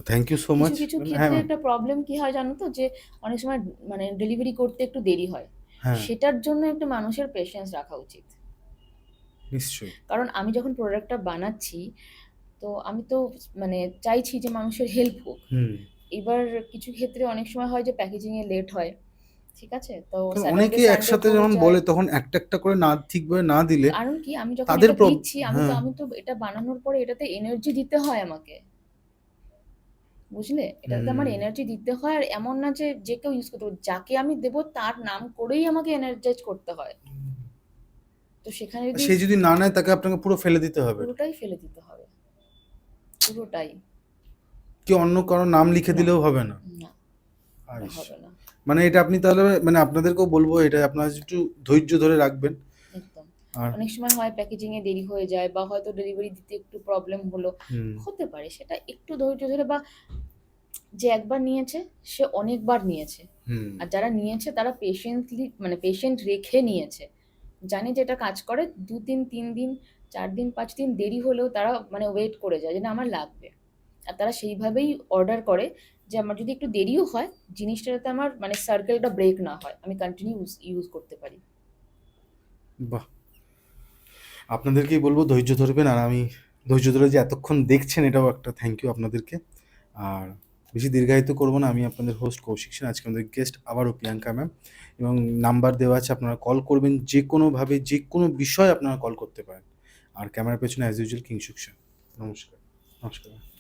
থ্যাংক ইউ সো কিছু মাচ। কিছু হ্যাঁ, ক্ষেত্রে ম্যাম। একটা প্রবলেম কি হয় জানো তো, যে অনেক সময় মানে ডেলিভারি করতে একটু দেরি হয়, হ্যাঁ, সেটার জন্য একটু মানুষের পেশেন্স রাখা উচিত। নিশ্চয়ই। কারণ আমি যখন প্রোডাক্টটা বানাচ্ছি, তো আমি তো মানে চাইছি যে মানুষের হেল্প হোক। হুম। এবার কিছু ক্ষেত্রে অনেক সময় হয় যে প্যাকেজিং এ লেট হয়, ঠিক আছে? তো কারণ স্যাটারডে অনেকেই সানডে একসাথে পড়ে যখন যায়। বলে তখন একটা, একটা করে না ঠিকভাবে না দিলে কারণ কি আমি যখন তাদের এটা দিচ্ছি, হ্যাঁ, আমি তো এটা বানানোর পরে এটাতে এনার্জি দিতে হয় আমাকে, বুঝলে? এটাতে আমার হুম। এনার্জি দিতে হয়, আর এমন না যে যে কেউ ইউজ করতে পারে, যাকে আমি দেবো তার নাম করেই আমাকে এনার্জাইজ করতে হয়। তো সেখানে আর যদি সে যদি না নেয় তাকে আপনাকে পুরো ফেলে দিতে হবে। পুরোটাই ফেলে দিতে হবে, পুরোটাই। কি অন্য কারো নাম লিখে না, দিলেও হবে না? না, আইস! হবে না। মানে এটা আপনি তাহলে মানে আপনাদেরকেও বলবো এটা আপনারা একটু ধৈর্য ধরে রাখবেন। একদম। আর অনেক সময় হয় প্যাকেজিং এ দেরি হয়ে যায় বা হয়তো ডেলিভারি দিতে একটু প্রবলেম হলো, হুম, হতে পারে, সেটা একটু ধৈর্য ধরে, বা যে একবার নিয়েছে সে অনেকবার নিয়েছে, হুম, আর যারা নিয়েছে তারা পেশেন্টলি মানে পেশেন্ট রেখে নিয়েছে, জানে যে এটা কাজ করে, 2 দিন 3 দিন 4 দিন 5 দিন দেরি হলেও তারা মানে ওয়েট করে যায় যে না আমার লাগবে, আর তারা সেইভাবেই অর্ডার করে যে আমার যদি একটু দেরিও হয় জিনিসটা যাতে আমার মানে সার্কেলটা ব্রেক না হয়, আমি কন্টিনিউ ইউজ করতে পারি। বাহ! আপনাদেরকেই বলবো ধৈর্য ধরবেন। আর আমি ধৈর্য ধরে যে এতক্ষণ দেখছেন এটাও একটা থ্যাংক ইউ আপনাদেরকে। আর বেশি দীর্ঘায়িত করব না। আমি আপনাদের হোস্ট কৌশিক সেন। আজকে আমাদের গেস্ট আবারও প্রিয়াঙ্কা ম্যাম, এবং নাম্বার দেওয়া আছে, আপনারা কল করবেন যেকোনোভাবে, যেকোনো বিষয়ে আপনারা কল করতে পারেন। আর ক্যামেরার পেছনে অ্যাজ ইউজুয়াল কিংশুক সেন। নমস্কার। নমস্কার।